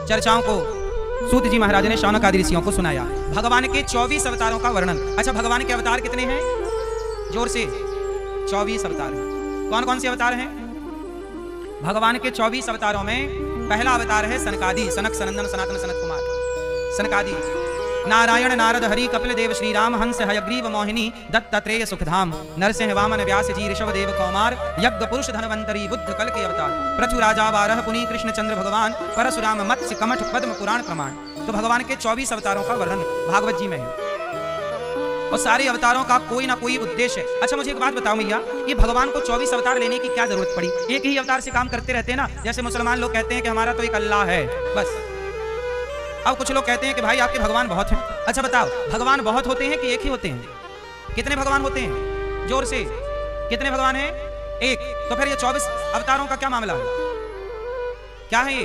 B: चर्चाओं को सूत जी महाराज ने शौनक आदि ऋषियों को सुनाया। भगवान के 24 अवतारों का वर्णन। अच्छा, भगवान के अवतार कितने हैं? जोर से। 24 अवतार हैं। कौन कौन से अवतार हैं? भगवान के 24 अवतारों में पहला अवतार है सनकादि, सनक सनंदन सनातन सनत कुमार। सनकादि नारायण नारद हरि कपिल देव श्री राम हंस हयग्रीव मोहिनी दत्तात्रेय सुखधाम नरसिंह वामन व्यास जी ऋषभ देव कौमार यज्ञ पुरुष धनवंतरी बुद्ध कल के अवतार प्रचु राजा बारह पुनी कृष्ण चंद्र भगवान परशुराम मत्स्य कमठ पद्म पुराण प्रमाण। तो भगवान के 24 अवतारों का वर्णन भागवत जी में है, और सारे अवतारों का कोई ना कोई उद्देश्य है। अच्छा, मुझे एक बात बताओ भैया, ये भगवान को 24 अवतार लेने की क्या जरूरत पड़ी? एक ही अवतार से काम करते रहते हैं ना। जैसे मुसलमान लोग कहते हैं कि हमारा तो एक अल्लाह है बस। अब कुछ लोग कहते हैं कि भाई आपके भगवान बहुत हैं। अच्छा बताओ, भगवान बहुत होते हैं कि एक ही होते हैं? कितने भगवान होते हैं? जोर से। कितने भगवान हैं? एक। तो फिर ये 24 अवतारों का क्या मामला है? क्या है ये?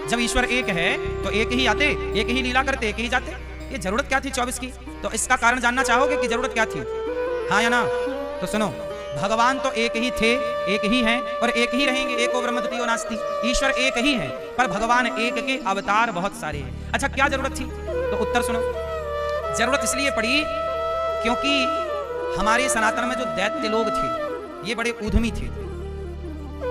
B: जब ईश्वर एक है तो एक ही आते, एक ही लीला करते, एक ही जाते। ये जरूरत क्या थी 24 की? तो इसका कारण जानना चाहोगे कि जरूरत क्या थी? हाँ या ना? तो सुनो, भगवान तो एक ही थे, एक ही हैं और एक ही रहेंगे। एको ब्रह्म द्वितीयो नास्ति। ईश्वर एक ही है, पर भगवान एक के अवतार बहुत सारे हैं। अच्छा, क्या जरूरत थी? तो उत्तर सुनो। जरूरत इसलिए पड़ी क्योंकि हमारे सनातन में जो दैत्य लोग थे ये बड़े ऊधमी थे।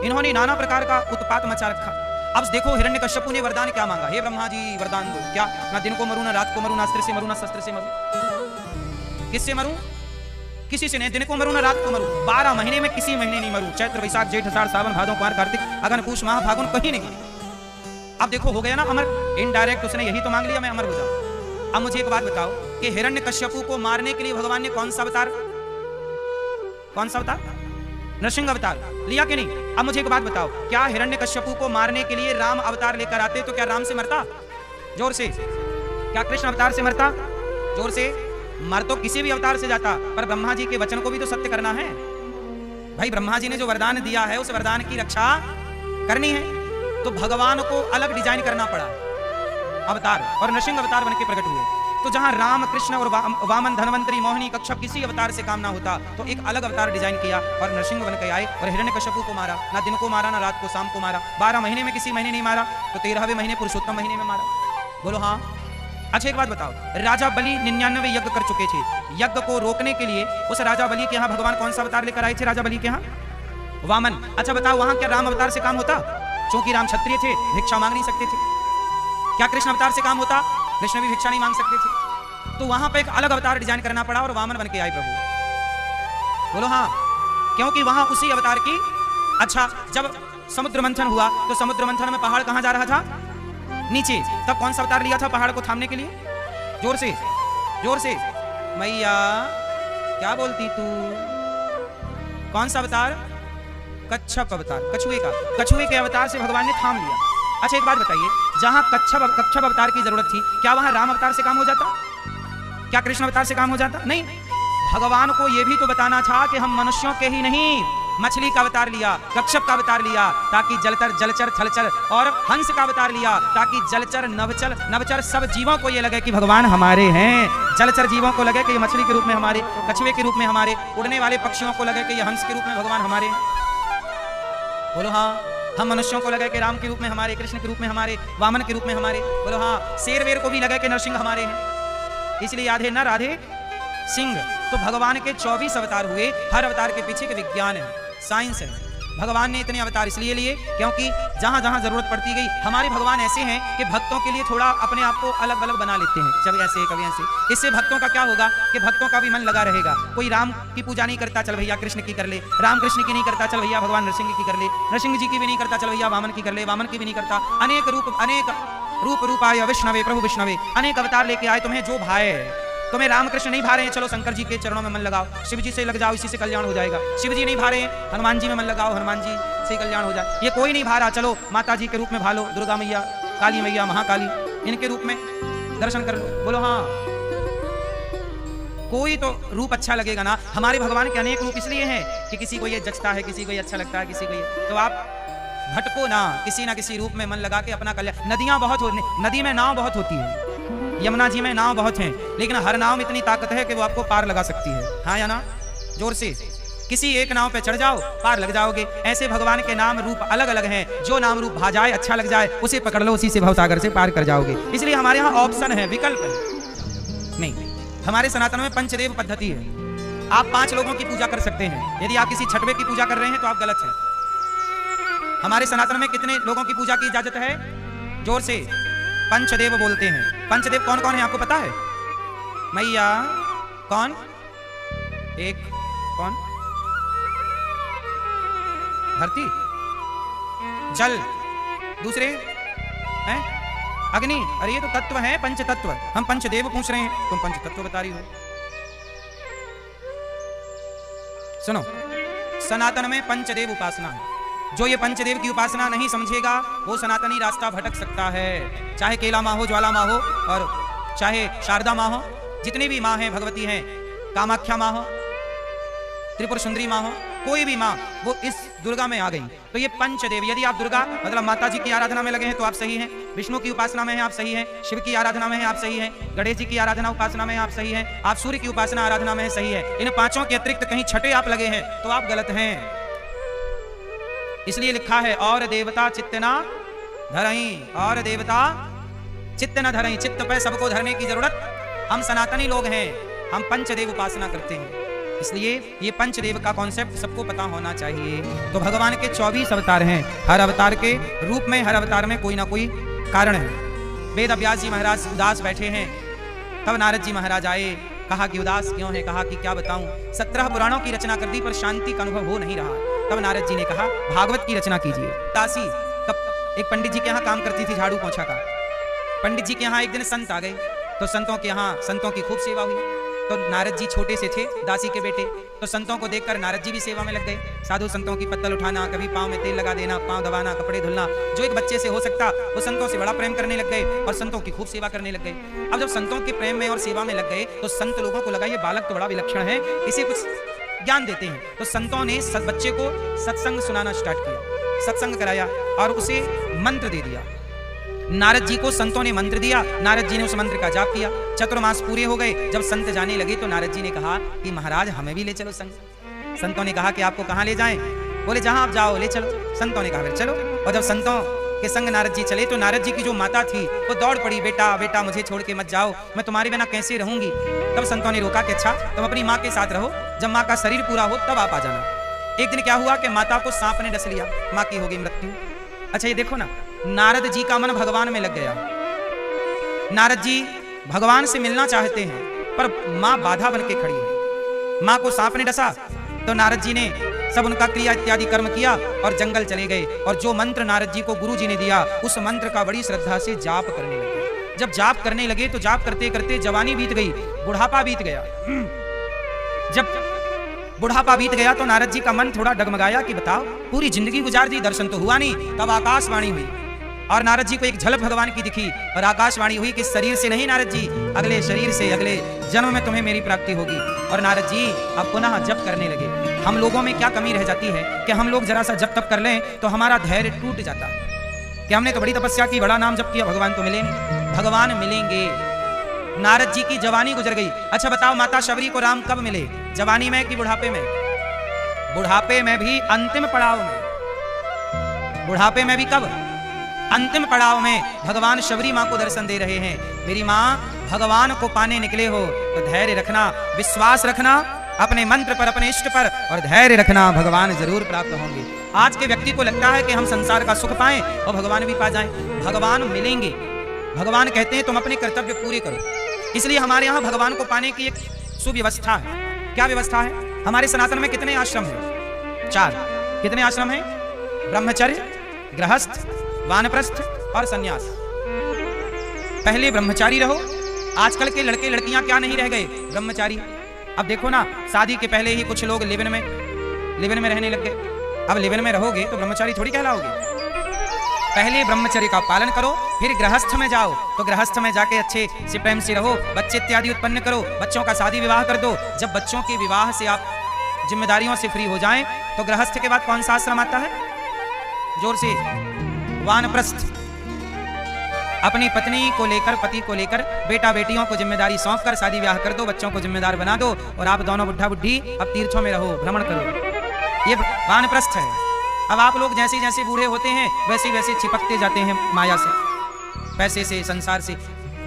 B: इन्होंने नाना प्रकार का उत्पात मचा रखा। अब देखो, हिरण्यकश्यपु ने वरदान क्या मांगा? हे ब्रह्मा जी वरदान दो। क्या? ना दिन को मरूं, ना रात को मरूं, ना अस्त्र से मरूं, ना शस्त्र से मरूं। किससे मरूं? किसी से नहीं। दिन को मरूं ना रात को मरूं। 12 महीने में किसी महीने नहीं मरूं। चैत्र वैशाख जेठ आषाढ़ सावन भादो कुमार कार्तिक अगन पूष माह फागुन कहीं नहीं। अब देखो, हो गया ना अमर। इनडायरेक्ट उसने यही तो मांग लिया, मैं अमर हो जाऊं। अब मुझे एक बात बताओ कि हिरण्यकश्यपु को मारने के लिए भगवान ने कौन सा अवतार नरसिंह अवतार लिया कि नहीं? अब मुझे एक बात बताओ, क्या हिरण्यकश्यपु को मारने के लिए राम अवतार लेकर आते तो क्या राम से मरता? जोर से। क्या कृष्ण अवतार से मरता? जोर से। मर तो किसी भी अवतार से जाता, पर ब्रह्मा जी के वचन को भी तो सत्य करना है भाई। ब्रह्मा जी ने जो वरदान दिया है उस वरदान की रक्षा करनी है, तो भगवान को अलग डिजाइन करना पड़ा अवतार, और नरसिंह अवतार बनके प्रकट हुए। तो जहां राम कृष्ण और वामन धनवंतरी मोहिनी कच्छप किसी अवतार से काम ना होता, तो एक अलग अवतार डिजाइन किया और नरसिंह बन के आए और हिरण्यकश्यपु को मारा। ना दिन को मारा, ना रात को, शाम को मारा। 12 महीने में किसी महीने नहीं मारा, तो 13वें महीने पुरुषोत्तम महीने में मारा। बोलो हाँ। अच्छा, एक बात बताओ, राजा बलि 99 यज्ञ कर चुके थे। यज्ञ को रोकने के लिए उस राजा बलि के यहाँ भगवान कौन सा अवतार लेकर आए थे? राजा बलि के यहाँ वामन। अच्छा बताओ, वहां क्या राम अवतार से काम होता? क्योंकि राम क्षत्रिय थे, भिक्षा मांग नहीं सकते थे। क्या कृष्ण अवतार से काम होता? कृष्ण भी भिक्षा नहीं मांग सकते थे। तो वहां पे एक अलग अवतार डिजाइन करना पड़ा और वामन बन के आए प्रभु। बोलो हाँ। क्योंकि वहां उसी अवतार की। अच्छा, जब समुद्र मंथन हुआ तो समुद्र मंथन में पहाड़ कहां जा रहा था? नीचे। तब कौन सा अवतार लिया था पहाड़ को थामने के लिए? जोर से, जोर से। मैया क्या बोलती तू? कौन सा अवतार? कच्छप अवतार, कछुए का। कछुए के अवतार से भगवान ने थाम लिया। अच्छा, एक बात बताइए, जहां कच्छप अवतार की जरूरत थी, क्या वहां राम अवतार से काम हो जाता? क्या कृष्ण अवतार से काम हो जाता? नहीं। भगवान को यह भी तो बताना था कि हम मनुष्यों के ही नहीं, मछली का अवतार लिया, कच्छप का अवतार लिया ताकि जलचर थलचर, और हंस का अवतार लिया ताकि जलचर नभचर सब जीवों को ये लगे कि भगवान हमारे हैं। जलचर जीवों को लगे कि ये मछली के रूप में हमारे, कछुए के रूप में हमारे, उड़ने वाले पक्षियों को लगे कि ये हंस के रूप में भगवान हमारे हैं। बोलो हाँ। हम मनुष्यों को लगे कि राम के रूप में हमारे, कृष्ण के रूप में हमारे, वामन के रूप में हमारे। बोलो हाँ। शेर वेर को भी लगे कि नरसिंह हमारे हैं, इसलिए राधे न राधे सिंह। तो भगवान के 24 अवतार हुए। हर अवतार के पीछे के विज्ञान है, साइंस है। भगवान ने इतने अवतार इसलिए लिए क्योंकि जहां जहां जरूरत पड़ती गई। हमारे भगवान ऐसे हैं कि भक्तों के लिए थोड़ा अपने आप को अलग अलग बना लेते हैं, कभी ऐसे कभी ऐसे। इससे भक्तों का क्या होगा कि भक्तों का भी मन लगा रहेगा। कोई राम की पूजा नहीं करता, चल भैया कृष्ण की कर ले। राम कृष्ण की नहीं करता, चल भैया भगवान नरसिंह की कर ले। नरसिंह जी की भी नहीं करता, चल भैया वामन की कर ले। वामन की भी नहीं करता, अनेक रूप रूपाय विष्णवे प्रभु विष्णवे, अनेक अवतार लेके आए। तुम्हें जो भाए, तुम्हें रामकृष्ण नहीं भा रहे हैं, चलो शंकर जी के चरणों में मन लगाओ, शिव जी से लग जाओ, इसी से कल्याण हो जाएगा। शिव जी नहीं भा रहे हैं, हनुमान जी में मन लगाओ, हनुमान जी से कल्याण हो जाए। ये कोई नहीं भा रहा, चलो माता जी के रूप में भालो, दुर्गा मैया, काली मैया, महाकाली, इनके रूप में दर्शन कर लो। बोलो हाँ, कोई तो रूप अच्छा लगेगा ना। हमारे भगवान के अनेक रूप इसलिए हैं कि किसी को ये जचता है, किसी को ये अच्छा लगता है, किसी को ये। तो आप भटको ना किसी रूप में मन लगा के अपना कल्याण। नदियां बहुत होती, नदी में नाव बहुत होती है, यमुना जी में नाव बहुत हैं, लेकिन हर नाव में इतनी ताकत है कि वो आपको पार लगा सकती है। हाँ या ना? जोर से किसी एक नाव पे चढ़ जाओ, पार लग जाओगे। ऐसे भगवान के नाम रूप अलग अलग हैं। जो नाम रूप भा जाए, अच्छा लग जाए, उसे पकड़ लो, उसी से भवसागर से पार कर जाओगे। इसलिए हमारे यहाँ ऑप्शन है, विकल्प है नहीं। हमारे सनातन में पंचदेव पद्धति है। आप 5 लोगों की पूजा कर सकते हैं। यदि आप किसी छठवे की पूजा कर रहे हैं तो आप गलत हैं। हमारे सनातन में कितने लोगों की पूजा की इजाजत है? जोर से पंचदेव बोलते हैं। पंचदेव कौन कौन है आपको पता है? मैया कौन? एक कौन? धरती, जल, दूसरे हैं अग्नि। अरे ये तो तत्व है, पंच तत्व। हम पंचदेव पूछ रहे हैं, तुम पंच तत्व बता रही हो। सुनो, सनातन में पंचदेव उपासना है। जो ये पंचदेव की उपासना नहीं समझेगा वो सनातनी रास्ता भटक सकता है। चाहे केला माँ हो, ज्वाला माँ हो, और चाहे शारदा माँ हो, जितनी भी माँ हैं भगवती हैं, कामाख्या माँ हो, त्रिपुर सुंदरी माँ हो, कोई भी माँ, वो इस दुर्गा में आ गई। तो ये पंचदेव, यदि आप दुर्गा मतलब माता जी की आराधना में लगे हैं तो आप सही हैं। विष्णु की उपासना में हैं आप सही हैं। शिव की आराधना में हैं आप सही हैं। गणेश जी की आराधना उपासना में आप सही हैं। आप सूर्य की उपासना आराधना में सही है। इन 5 के अतिरिक्त कहीं छठे आप लगे हैं तो आप गलत हैं। इसलिए लिखा है और देवता चित्त ना धरई, और देवता चित्त न धरई। चित्त पे सबको धरने की जरूरत। हम सनातनी लोग हैं, हम पंचदेव उपासना करते हैं। इसलिए ये पंचदेव का कॉन्सेप्ट सबको पता होना चाहिए। तो भगवान के 24 अवतार हैं। हर अवतार के रूप में, हर अवतार में कोई ना कोई कारण है। वेद व्यास जी महाराज उदास बैठे हैं, तब नारद जी महाराज आए। कहा कि उदास क्यों है? कहा कि क्या बताऊं, 17 पुराणों की रचना कर दी पर शांति का अनुभव हो नहीं रहा। तब नारद जी ने कहा भागवत की रचना कीजिए। दासी तब एक पंडित जी के यहाँ काम करती थी, झाड़ू पोछा का। पंडित जी के यहाँ एक दिन संत आ गए, तो संतों के यहाँ संतों की खूब सेवा हुई। तो नारद जी छोटे से थे, दासी के बेटे, तो संतों को देखकर नारद जी भी सेवा में लग गए। साधु संतों की पत्तल उठाना, कभी पाँव में तेल लगा देना, पाँव दबाना, कपड़े धुलना, जो एक बच्चे से हो सकता, वो संतों से बड़ा प्रेम करने लग गए और संतों की खूब सेवा करने लग गए। अब जब संतों के प्रेम में और सेवा में लग गए तो संत लोगों को लगा ये बालक तो बड़ा विलक्षण है, इसे कुछ ज्ञान देते हैं। तो संतों ने बच्चे को सत्संग सुनाना स्टार्ट किया, सत्संग कराया और उसे मंत्र दे दिया। नारद जी को संतों ने मंत्र दिया, नारद जी ने उस मंत्र का जाप किया। चतुर्मास पूरे हो गए। जब संत जाने लगे तो नारद जी ने कहा कि महाराज हमें भी ले चलो संग। संतों ने कहा कि आपको कहाँ ले जाएं? बोले जहां आप जाओ ले चलो। संतों ने कहा फिर चलो। और जब संतों के संग नारद जी चले तो नारद जी की जो माता थी वो दौड़ पड़ी, बेटा बेटा मुझे छोड़ के मत जाओ, मैं तुम्हारे बिना कैसे रहूंगी। तब संतों ने रोका कि अच्छा तुम अपनी माँ के साथ रहो, जब माँ का शरीर पूरा हो तब आप आ जाना। एक दिन क्या हुआ कि माता को सांप ने डस लिया, माँ की हो गई मृत्यु। अच्छा ये देखो ना, नारद जी का मन भगवान में लग गया। नारद जी भगवान से मिलना चाहते हैं पर माँ बाधा बन के खड़ी है। माँ को सांप ने डसा तो नारद जी ने सब उनका क्रिया इत्यादि कर्म किया और जंगल चले गए। और जो मंत्र नारद जी को गुरु जी ने दिया उस मंत्र का बड़ी श्रद्धा से जाप करने लगे। जब जाप करने लगे तो जाप करते करते जवानी बीत गई, बुढ़ापा बीत गया। जब बुढ़ापा बीत गया तो नारद जी का मन थोड़ा डगमगाया कि बताओ पूरी जिंदगी गुजार दी, दर्शन तो हुआ नहीं। तब आकाशवाणी हुई और नारद जी को एक झलक भगवान की दिखी और आकाशवाणी हुई कि शरीर से नहीं नारद जी, अगले शरीर से अगले जन्म में तुम्हें मेरी प्राप्ति होगी। और नारद जी अब पुनः जप करने लगे। हम लोगों में क्या कमी रह जाती है कि हम लोग जरा सा जप तप कर लें तो हमारा धैर्य टूट जाता कि हमने तो बड़ी तपस्या की, बड़ा नाम जप किया, भगवान तो मिले नहीं। भगवान मिलेंगे। नारद जी की जवानी गुजर गई। अच्छा बताओ माता शबरी को राम कब मिले? जवानी में कि बुढ़ापे में? बुढ़ापे में भी अंतिम पड़ाव में। बुढ़ापे में भी कब? अंतिम पड़ाव में भगवान शबरी माँ को दर्शन दे रहे हैं। मेरी माँ भगवान को पाने निकले हो तो धैर्य रखना, विश्वास रखना, अपने मंत्र पर, अपने इष्ट पर और धैर्य रखना, भगवान जरूर प्राप्त होंगे। आज के व्यक्ति को लगता है कि हम संसार का सुख पाएं और भगवान भी पा जाएं। भगवान मिलेंगे। भगवान कहते हैं तुम अपने कर्तव्य पूरे करो। इसलिए हमारे यहाँ भगवान को पाने की एक सुव्यवस्था है। क्या व्यवस्था है? हमारे सनातन में कितने आश्रम हैं? 4। कितने आश्रम हैं? ब्रह्मचर्य, गृहस्थ, वानप्रस्थ और सन्यास। पहले ब्रह्मचारी रहो। आजकल के लड़के लड़कियां क्या नहीं रह गए? ब्रह्मचारी। अब देखो ना, शादी के पहले ही कुछ लोग लिव इन में रहने लग गए। अब लिव इन में रहोगे तो ब्रह्मचारी थोड़ी कहलाओगे। पहले ब्रह्मचर्य का पालन करो, फिर गृहस्थ में जाओ। तो गृहस्थ में जाके अच्छे से प्रेम से रहो, बच्चे इत्यादि उत्पन्न करो, बच्चों का शादी विवाह कर दो। जब बच्चों के विवाह से आप जिम्मेदारियों से फ्री हो जाएं, तो गृहस्थ के बाद कौन सा आश्रम आता है? जोर से। वानप्रस्थ। अपनी पत्नी को लेकर, पति को लेकर, बेटा बेटियों को जिम्मेदारी सौंप कर शादी ब्याह कर दो, बच्चों को जिम्मेदार बना दो और आप दोनों बुढ़ा बुढ़ी अब तीर्थों में रहो, भ्रमण करो। ये वानप्रस्थ है। अब आप लोग जैसे जैसे बूढ़े होते हैं वैसे वैसे चिपकते जाते हैं माया से, पैसे से, संसार से।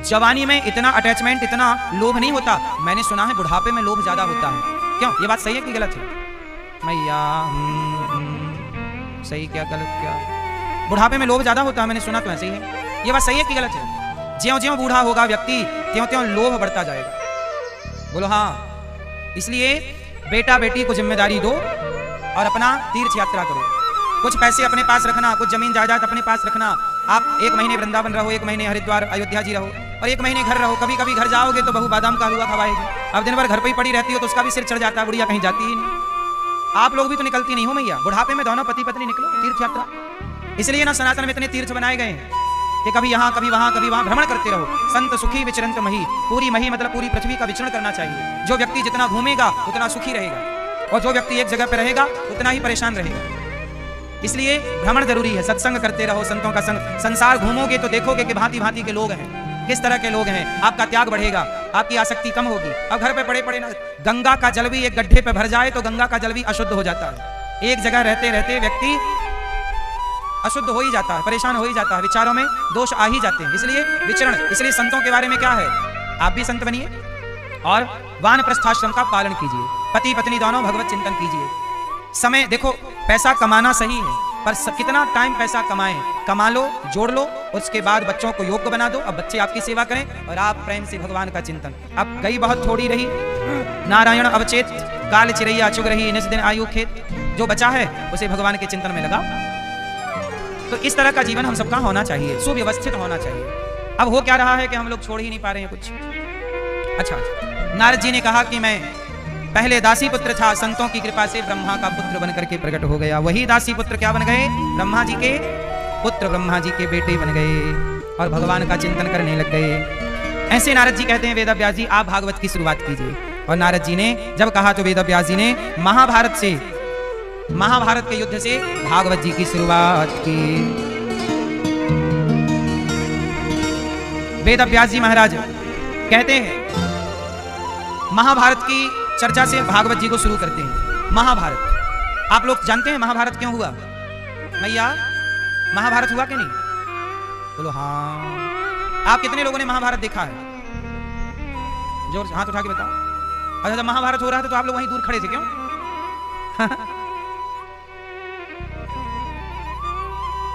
B: जवानी में इतना अटैचमेंट, इतना लोभ नहीं होता। मैंने सुना है बुढ़ापे में लोभ ज्यादा होता है। क्यों? ये बात सही है कि गलत है? मैया सही क्या गलत क्या? बुढ़ापे में लोभ ज्यादा होता है, मैंने सुना तो ऐसे ही है। ये बात सही है कि गलत है? ज्यों ज्यों बूढ़ा होगा व्यक्ति त्यों त्यों लोभ बढ़ता जाएगा। बोलो हाँ। इसलिए बेटा बेटी को जिम्मेदारी दो और अपना तीर्थ यात्रा करो। कुछ पैसे अपने पास रखना, कुछ जमीन जायदाद अपने पास रखना। आप 1 महीने वृंदावन रहो, 1 महीने हरिद्वार अयोध्या जी रहो और 1 महीने घर रहो। कभी कभी घर जाओगे तो बहू बादाम का हलवा खवाएगी। अब दिन भर घर पे ही पड़ी रहती हो तो उसका भी सिर चढ़ जाता है, बुढ़िया कहीं जाती ही नहीं। आप लोग भी तो निकलती नहीं हो मैया। बुढ़ापे में दोनों पति पत्नी निकलो तीर्थ यात्रा। इसलिए ना सनातन में इतने तीर्थ बनाए गए हैं कि कभी यहाँ कभी वहां भ्रमण करते रहो। संत सुखी विचरंत मही। पूरी मही मतलब पूरी पृथ्वी का विचरण करना चाहिए। जो व्यक्ति जितना घूमेगा उतना सुखी रहेगा और जो व्यक्ति एक जगह पर रहेगा उतना ही परेशान रहेगा। इसलिए भ्रमण जरूरी है। सत्संग करते रहो, संतों का संग। संसार घूमोगे तो देखोगे कि भांति भांति के लोग हैं, किस तरह के लोग हैं। आपका त्याग बढ़ेगा, आपकी आसक्ति कम होगी। अब घर पे पड़े पड़े ना, गंगा का जल भी एक गड्ढे पे भर जाए तो गंगा का जल भी अशुद्ध हो जाता है। एक जगह रहते रहते व्यक्ति अशुद्ध हो ही जाता है, परेशान हो ही जाता है, विचारों में दोष आ ही जाते हैं। इसलिए विचरण। इसलिए संतों के बारे में क्या है? आप भी संत बनिए और वानप्रस्थाश्रम का पालन कीजिए। पति पत्नी दोनों भगवत चिंतन कीजिए। समय देखो, पैसा कमाना सही है पर कितना टाइम पैसा कमाएं? कमा लो, जोड़ लो, उसके बाद बच्चों को योग्य बना दो। अब बच्चे आपकी सेवा करें और आप प्रेम से भगवान का चिंतन। अब गई बहुत थोड़ी रही, नारायण अवचेत, काल चिरैया चुग रही, निज दिन आयु खेत। जो बचा है उसे भगवान के चिंतन में लगाओ। तो इस तरह का जीवन हम सबका होना चाहिए, सुव्यवस्थित होना चाहिए। अब हो क्या रहा है कि हम लोग छोड़ ही नहीं पा रहे हैं कुछ। अच्छा, नारद जी ने कहा कि मैं पहले दासी पुत्र था, संतों की कृपा से ब्रह्मा का पुत्र बनकर के प्रकट हो गया। वही दासी पुत्र क्या बन गए? ब्रह्मा जी के पुत्र, ब्रह्मा जी के बेटे बन गए और भगवान का चिंतन करने लग गए। ऐसे नारद जी कहते हैं, वेद व्यास जी आप भागवत की शुरुआत कीजिए। और नारद जी ने जब कहा तो वेद व्यास जी ने महाभारत के युद्ध से भागवत जी की शुरुआत की। वेद व्यास जी महाराज कहते हैं, महाभारत की चर्चा से भागवत जी को शुरू करते हैं। महाभारत, आप लोग जानते हैं महाभारत क्यों हुआ? मैया महाभारत हुआ कि नहीं? बोलो हाँ। आप कितने लोगों ने महाभारत देखा है? जोर से हाथ उठा के बताओ। अच्छा, जब महाभारत हो रहा था तो आप लोग वहीं दूर खड़े थे, क्यों?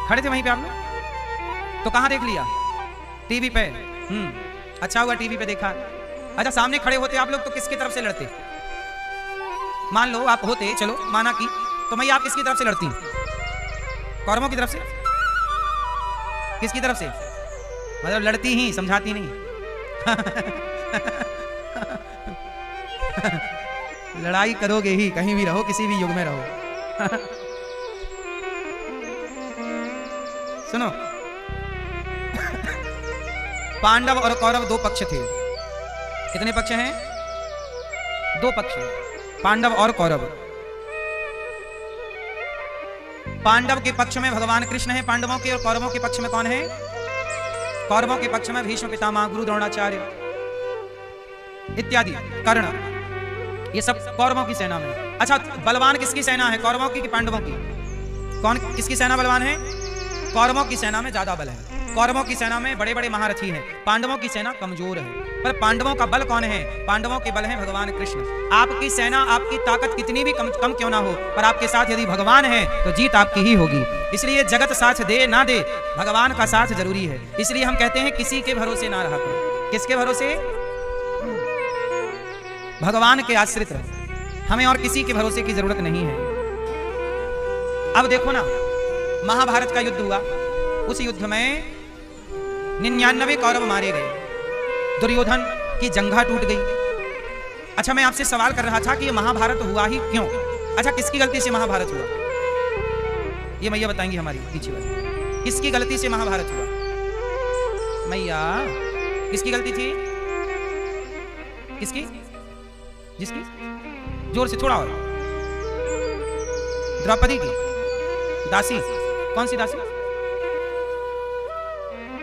B: खड़े थे वहीं पे आप लोग? तो कहां देख लिया? टीवी पे। अच्छा हुआ टीवी पे देखा। अच्छा, सामने खड़े होते आप लोग तो किसकी तरफ से लड़ते? मान लो आप होते, चलो माना कि, तो मैं आप किसकी तरफ से लड़ती? कौरवों की तरफ से? किसकी तरफ से? मतलब लड़ती ही, समझाती नहीं। लड़ाई करोगे ही, कहीं भी रहो, किसी भी युग में रहो। सुनो, पांडव और कौरव 2 पक्ष थे। कितने पक्ष हैं? 2 पक्ष, पांडव और कौरव। पांडव के पक्ष में भगवान कृष्ण है पांडवों के, और कौरवों के पक्ष में कौन है? कौरवों के पक्ष में भीष्म पितामह, गुरु द्रोणाचार्य इत्यादि, कर्ण, ये सब कौरवों की सेना में। अच्छा, बलवान किसकी सेना है, कौरवों की कि पांडवों की? कौन, किसकी सेना बलवान है? कौरवों की सेना में ज्यादा बल है। कौरवों की सेना में बड़े बड़े महारथी हैं, पांडवों की सेना कमजोर है। पर पांडवों का बल कौन है? पांडवों के बल है भगवान कृष्ण। आपकी सेना, आपकी ताकत कितनी भी कम क्यों ना हो, पर आपके साथ यदि भगवान है तो जीत आपकी ही होगी। इसलिए जगत साथ दे ना दे, भगवान का साथ जरूरी है। इसलिए हम कहते हैं किसी के भरोसे ना रहा करो। किसके भरोसे? भगवान के आश्रित रहो। हमें और किसी के भरोसे की जरूरत नहीं है। अब देखो ना, महाभारत का युद्ध हुआ, उस युद्ध में 99 कौरव मारे गए, दुर्योधन की जंघा टूट गई। अच्छा, मैं आपसे सवाल कर रहा था कि ये महाभारत हुआ ही क्यों? अच्छा, किसकी गलती से महाभारत हुआ? ये मैया बताएंगी हमारी पीछे वाली, किसकी गलती से महाभारत हुआ? मैया, किसकी गलती थी? किसकी? जिसकी? जोर से, थोड़ा और। द्रौपदी की? दासी? कौन सी दासी?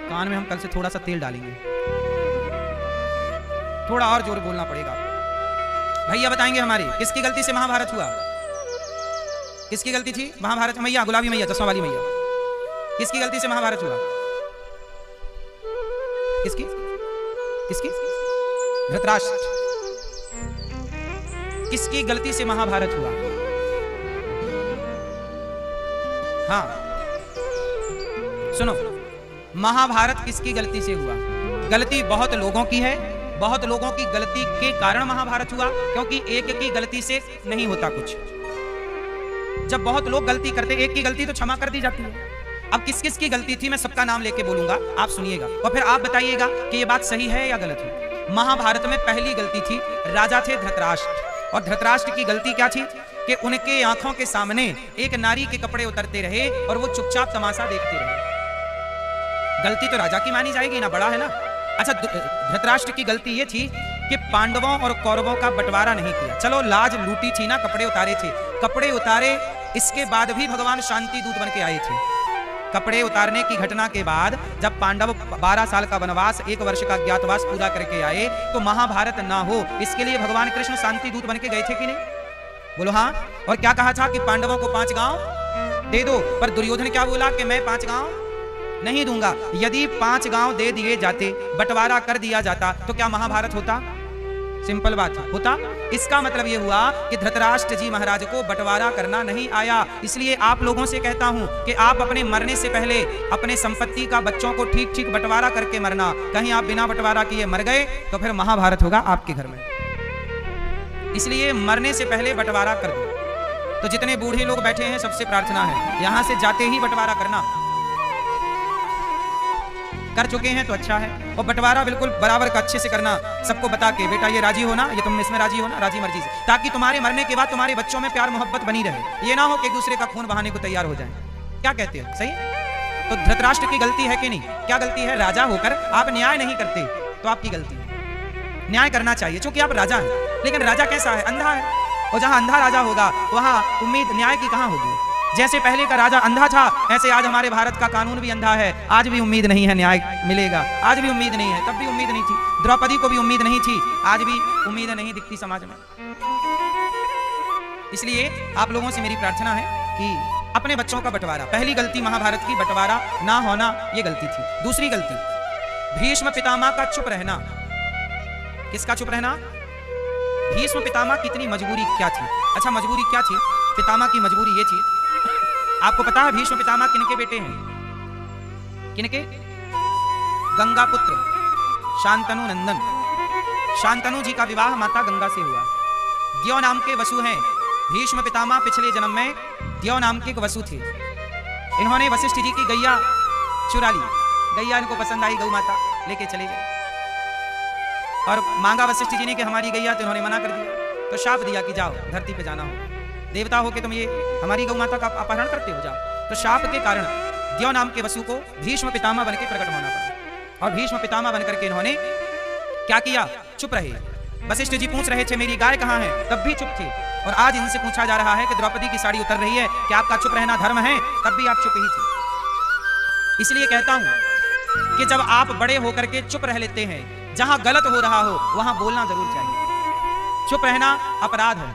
B: कान में हम कल से थोड़ा सा तेल डालेंगे, थोड़ा और जोर बोलना पड़ेगा। भैया बताएंगे हमारी किसकी गलती से महाभारत हुआ? किसकी गलती थी महाभारत? मैया, गुलाबी मैया, चश्मा वाली मैया, किसकी गलती से महाभारत हुआ? किसकी? किसकी? धृतराष्ट्र। किसकी गलती से महाभारत हुआ? हाँ सुनो, महाभारत किसकी गलती से हुआ? गलती बहुत लोगों की है, बहुत लोगों की गलती के कारण महाभारत हुआ, क्योंकि एक की गलती से नहीं होता कुछ। जब बहुत लोग गलती करते, एक की गलती तो क्षमा कर दी जाती है। अब किस किस की गलती थी मैं सबका नाम लेके बोलूंगा, आप सुनिएगा और फिर आप बताइएगा कि ये बात सही है या गलत है। महाभारत में पहली गलती थी, राजा थे धृतराष्ट्र, और धृतराष्ट्र की गलती क्या थी कि उनके आंखों के सामने एक नारी के कपड़े उतरते रहे और वो चुपचाप तमाशा देखते रहे। गलती तो राजा की मानी जाएगी ना, बड़ा है ना। अच्छा, धृतराष्ट्र की गलती ये थी कि पांडवों और कौरवों का बंटवारा नहीं किया। चलो, लाज लूटी थी ना, कपड़े उतारे थे, कपड़े उतारे, इसके बाद भी भगवान शांति दूत बन के आए थे। कपड़े उतारने की घटना के बाद जब पांडव 12 साल का वनवास, 1 वर्ष का ज्ञातवास पूरा करके आए, तो महाभारत ना हो इसके लिए भगवान कृष्ण शांति दूत बन के गए थे कि नहीं? बोलो हाँ। और क्या कहा था कि पांडवों को 5 गांव दे दो, पर दुर्योधन क्या बोला कि मैं 5 गांव नहीं दूंगा। यदि 5 गांव दे दिए जाते, बंटवारा कर दिया जाता, तो क्या महाभारत होता? सिंपल बात होता। इसका मतलब यह हुआ कि धृतराष्ट्र जी महाराज को बंटवारा करना नहीं आया। इसलिए आप लोगों से कहता हूं कि आप अपने मरने से पहले अपने संपत्ति का बच्चों को ठीक ठीक बंटवारा करके मरना। कहीं आप बिना बंटवारा किए मर गए तो फिर महाभारत होगा आपके घर में। इसलिए मरने से पहले बंटवारा कर दो। तो जितने बूढ़े लोग बैठे हैं सबसे प्रार्थना है, यहां से जाते ही बंटवारा करना। कर चुके हैं तो अच्छा है, और बंटवारा बिल्कुल बराबर का अच्छे से करना, सबको बता के बेटा ये राजी होना, ये तुम इसमें राजी होना, राजी मर्जी से, ताकि तुम्हारे मरने के बाद तुम्हारे बच्चों में प्यार मोहब्बत बनी रहे। ये ना हो कि एक दूसरे का खून बहाने को तैयार हो जाए। क्या कहते हो? सही? तो धृतराष्ट्र की गलती है कि नहीं? क्या गलती है? राजा होकर आप न्याय नहीं करते तो आपकी गलती है। न्याय करना चाहिए क्योंकि आप राजा हैं, लेकिन राजा कैसा है? अंधा है, और जहां अंधा राजा होगा वहां उम्मीद न्याय की कहां होगी? जैसे पहले का राजा अंधा था, ऐसे आज हमारे भारत का कानून भी अंधा है। आज भी उम्मीद नहीं है न्याय मिलेगा, आज भी उम्मीद नहीं है, तब भी उम्मीद नहीं थी। द्रौपदी को भी उम्मीद नहीं थी, आज भी उम्मीद नहीं दिखती समाज में। इसलिए आप लोगों से मेरी प्रार्थना है कि अपने बच्चों का बंटवारा, पहली गलती महाभारत की बंटवारा ना होना, ये गलती थी। दूसरी गलती, भीष्म पितामह का चुप रहना। किसका चुप रहना? भीष्म पितामह की इतनी मजबूरी क्या थी? अच्छा, मजबूरी क्या थी? पितामह की मजबूरी ये थी, आपको पता है भीष्म पितामह किनके बेटे हैं? किनके? गंगा पुत्र शांतनु नंदन। शांतनु जी का विवाह माता गंगा से हुआ। द्यौ नाम के वसु हैं भीष्म पितामह। पिछले जन्म में द्यौ नाम के एक वसु थे। इन्होंने वशिष्ठ जी की गैया चुरा ली। गैया इनको पसंद आई, गौ माता लेके चले गए और मांगा वशिष्ठ जी ने कि हमारी गैया, तो इन्होंने मना कर दिया। तो शाप दिया कि जाओ धरती पे जाना हो, देवता हो के तुम ये हमारी गौ माता का अपहरण करते हो, जाओ। तो शाप के कारण द्यौ नाम के वसु को भीष्म पितामह बनकर प्रकट होना पड़ा, और भीष्म पितामह बनकर के इन्होंने क्या किया? चुप रहे। वशिष्ठ जी पूछ रहे थे मेरी गाय कहाँ है, तब भी चुप थे। और आज इनसे पूछा जा रहा है कि द्रौपदी की साड़ी उतर रही है, क्या आपका चुप रहना धर्म है? तब भी आप चुप ही थे। इसलिए कहता हूं कि जब आप बड़े होकर के चुप रह लेते हैं, जहां गलत हो रहा हो वहां बोलना जरूर चाहिए। चुप रहना अपराध है,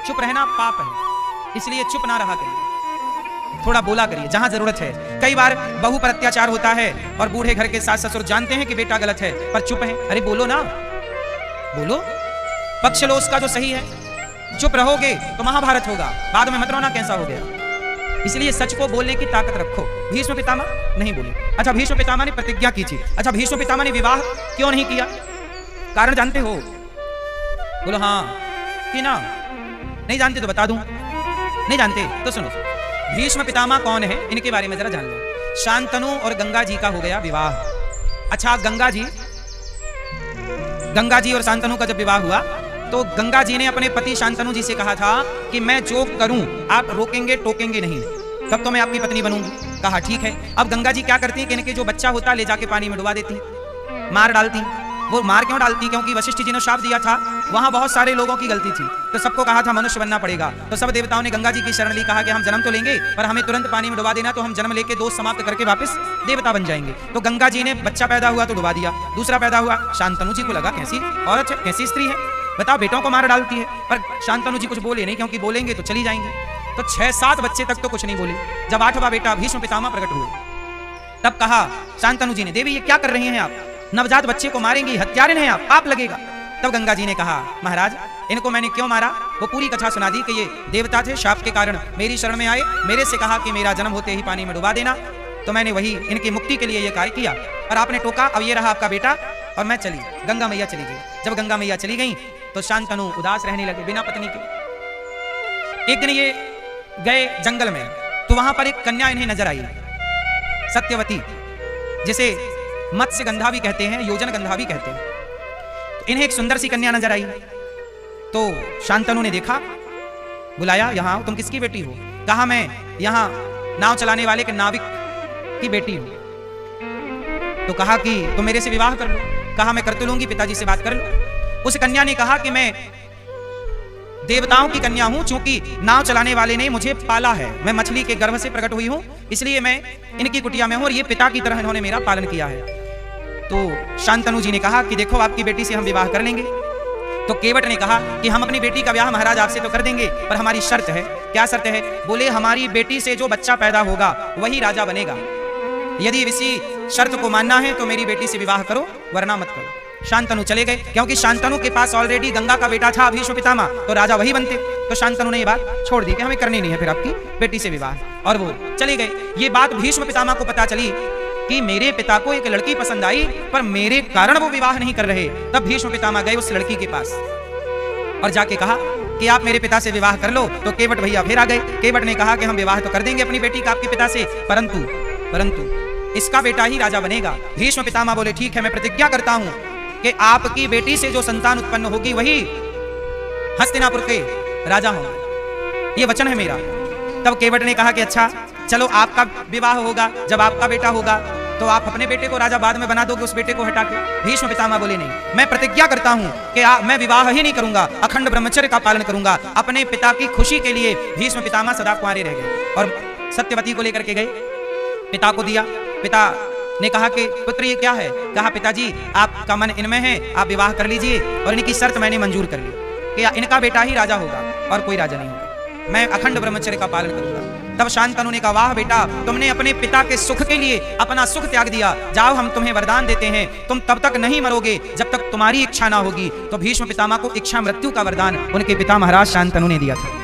B: चुप रहना पाप है, इसलिए चुप ना रहा करिए। थोड़ा बोला करिए जहां जरूरत है। कई बार बहू पर अत्याचार होता है और बूढ़े घर के सास ससुर जानते हैं कि बेटा गलत है पर चुप है। अरे बोलो ना, बोलो, पक्ष लो उसका जो सही है। चुप रहोगे तो महाभारत होगा, बाद में मत रोना कैसा हो गया। इसलिए सच को बोलने की ताकत रखो। भीष्म पितामह नहीं बोले। अच्छा, भीष्म पितामह ने प्रतिज्ञा की थी। अच्छा, भीष्म पितामह ने विवाह क्यों नहीं किया? कारण जानते हो? बोलो हाँ कि ना? नहीं जानते तो बता दूं। नहीं जानते तो सुनो। भीष्म पितामह कौन है, इनके बारे में जरा जान लो। शांतनु और गंगा जी का हो गया विवाह। अच्छा, गंगा जी और शांतनु का जब विवाह हुआ तो गंगा जी ने अपने पति शांतनु जी से कहा था कि मैं जो करूं आप रोकेंगे टोकेंगे नहीं, तब तो मैं आपकी पत्नी बनूंगी। कहा ठीक है। अब गंगा जी क्या करती हैं कि इनके जो बच्चा होता ले जाके पानी में डुबा देती, मार डालती। वो मार क्यों डालती? क्योंकि वशिष्ठ जी ने शाप दिया था, वहां बहुत सारे लोगों की गलती थी, तो सबको कहा था मनुष्य बनना पड़ेगा। तो सब देवताओं ने गंगा जी की शरण ली, कहा कि हम जन्म तो लेंगे पर हमें तुरंत पानी में डुबा देना, तो हम जन्म लेके दोष समाप्त करके वापस देवता बन जाएंगे। तो गंगा जी ने बच्चा पैदा हुआ तो डुबा दिया, दूसरा पैदा हुआ, शांतनु जी को लगा कैसी औरत है, कैसी स्त्री है, बताओ बेटों को मार डालती है। पर शांतनु जी कुछ बोले नहीं, क्योंकि बोलेंगे तो चली जाएंगे। तो 6-7 बच्चे तक तो कुछ नहीं बोले। जब 8वां बेटा भीष्म पितामह प्रकट हुए तब कहा शांतनु जी ने, देवी ये क्या कर रही हैं आप, नवजात बच्चे को मारेंगी, हत्यारिन हैं आप, पाप लगेगा। तब गंगा जी ने कहा महाराज इनको मैंने क्यों मारा? वो पूरी कथा सुना दी कि ये देवता थे, शाप के कारण मेरी शरण में आए, मेरे से कहा कि मेरा जन्म होते ही पानी में डुबा देना, तो मैंने वही इनकी मुक्ति के लिए ये कार्य किया। और आपने टोका, अब ये रहा आपका बेटा। और मैं चली, गंगा मैया चली गई। जब गंगा मैया चली गई तो शांतनु उदास रहने लगे बिना पत्नी के। एक दिन ये गए जंगल में, तो वहां पर एक कन्या इन्हें नजर आई, सत्यवती, जिसे मत्स्य गंधा भी कहते हैं, योजन गंधा भी कहते हैं। तो इन्हें एक सुंदर सी कन्या नजर आई। तो शांतनु ने देखा, बुलाया, यहाँ तुम किसकी बेटी हो? कहा मैं यहाँ नाव चलाने वाले के नाविक की बेटी हूं। तो कहा कि तुम मेरे से विवाह कर लो। कहा मैं कर तो लूंगी, पिताजी से बात कर लो। उस कन्या ने कहा कि मैं देवताओं की कन्या हूं, चूंकि नाव चलाने वाले ने मुझे पाला है, मैं मछली के गर्भ से प्रकट हुई हूं, इसलिए मैं इनकी कुटिया में हूं और ये पिता की तरह इन्होंने मेरा पालन किया है। तो शांतनु जी ने कहा कि देखो आपकी बेटी से हम विवाह कर लेंगे। तो केवट ने कहा कि हम अपनी बेटी का ब्याह महाराज आपसे तो कर देंगे, पर हमारी शर्त है। क्या शर्त है? बोले हमारी बेटी से जो बच्चा पैदा होगा वही राजा बनेगा। यदि इसी शर्त को मानना है तो मेरी बेटी से विवाह करो, वरना मत करो। शांतनु चले गए, क्योंकि शांतनु के पास ऑलरेडी गंगा का बेटा था भीष्म पितामह, तो राजा वही बनते। तो शांतनु ने ये बात छोड़ दी कि हमें करनी नहीं है फिर आपकी बेटी से विवाह, और वो चले गए। ये बात भीष्म पितामह को पता चली कि मेरे पिता को एक लड़की पसंद आई, पर मेरे कारण वो विवाह नहीं कर रहे। तब भीष्म पितामह गए उस लड़की के पास और जाके कहा कि आप मेरे पिता से विवाह कर लो। तो केवट भैया फिर आ गए। केवट ने कहा कि हम विवाह तो कर देंगे अपनी बेटी का आपके पिता से, परंतु इसका बेटा ही राजा बनेगा। भीष्म पितामह बोले ठीक है, मैं प्रतिज्ञा करता हूं कि आपकी बेटी से जो संतान उत्पन्न होगी वही हस्तिनापुर के राजा होंगे, ये वचन है मेरा। तब केवट ने कहा कि अच्छा चलो आपका विवाह होगा, जब आपका बेटा होगा तो आप अपने बेटे को राजा बाद में बना दोगे, उस बेटे को हटा के। भीष्म पितामह बोले नहीं, मैं प्रतिज्ञा करता हूं कि मैं विवाह ही नहीं करूंगा, अखंड ब्रह्मचर्य का पालन करूंगा। अपने पिता की खुशी के लिए भीष्म पितामह सदा कुंवारे रह गए और सत्यवती को लेकर के गए, पिता को दिया। पिता ने कहा कि पुत्र ये क्या है? कहा पिताजी आपका मन इनमें है, आप विवाह कर लीजिए, और इनकी शर्त मैंने मंजूर कर ली कि इनका बेटा ही राजा होगा और कोई राजा नहीं होगा, मैं अखंड ब्रह्मचर्य का पालन करूंगा। तब शांतनु ने कहा वाह बेटा, तुमने अपने पिता के सुख के लिए अपना सुख त्याग दिया, जाओ हम तुम्हें वरदान देते हैं, तुम तब तक नहीं मरोगे जब तक तुम्हारी इच्छा ना होगी। तो भीष्म पितामह को इच्छा मृत्यु का वरदान उनके पिता महाराज शांतनु ने दिया था।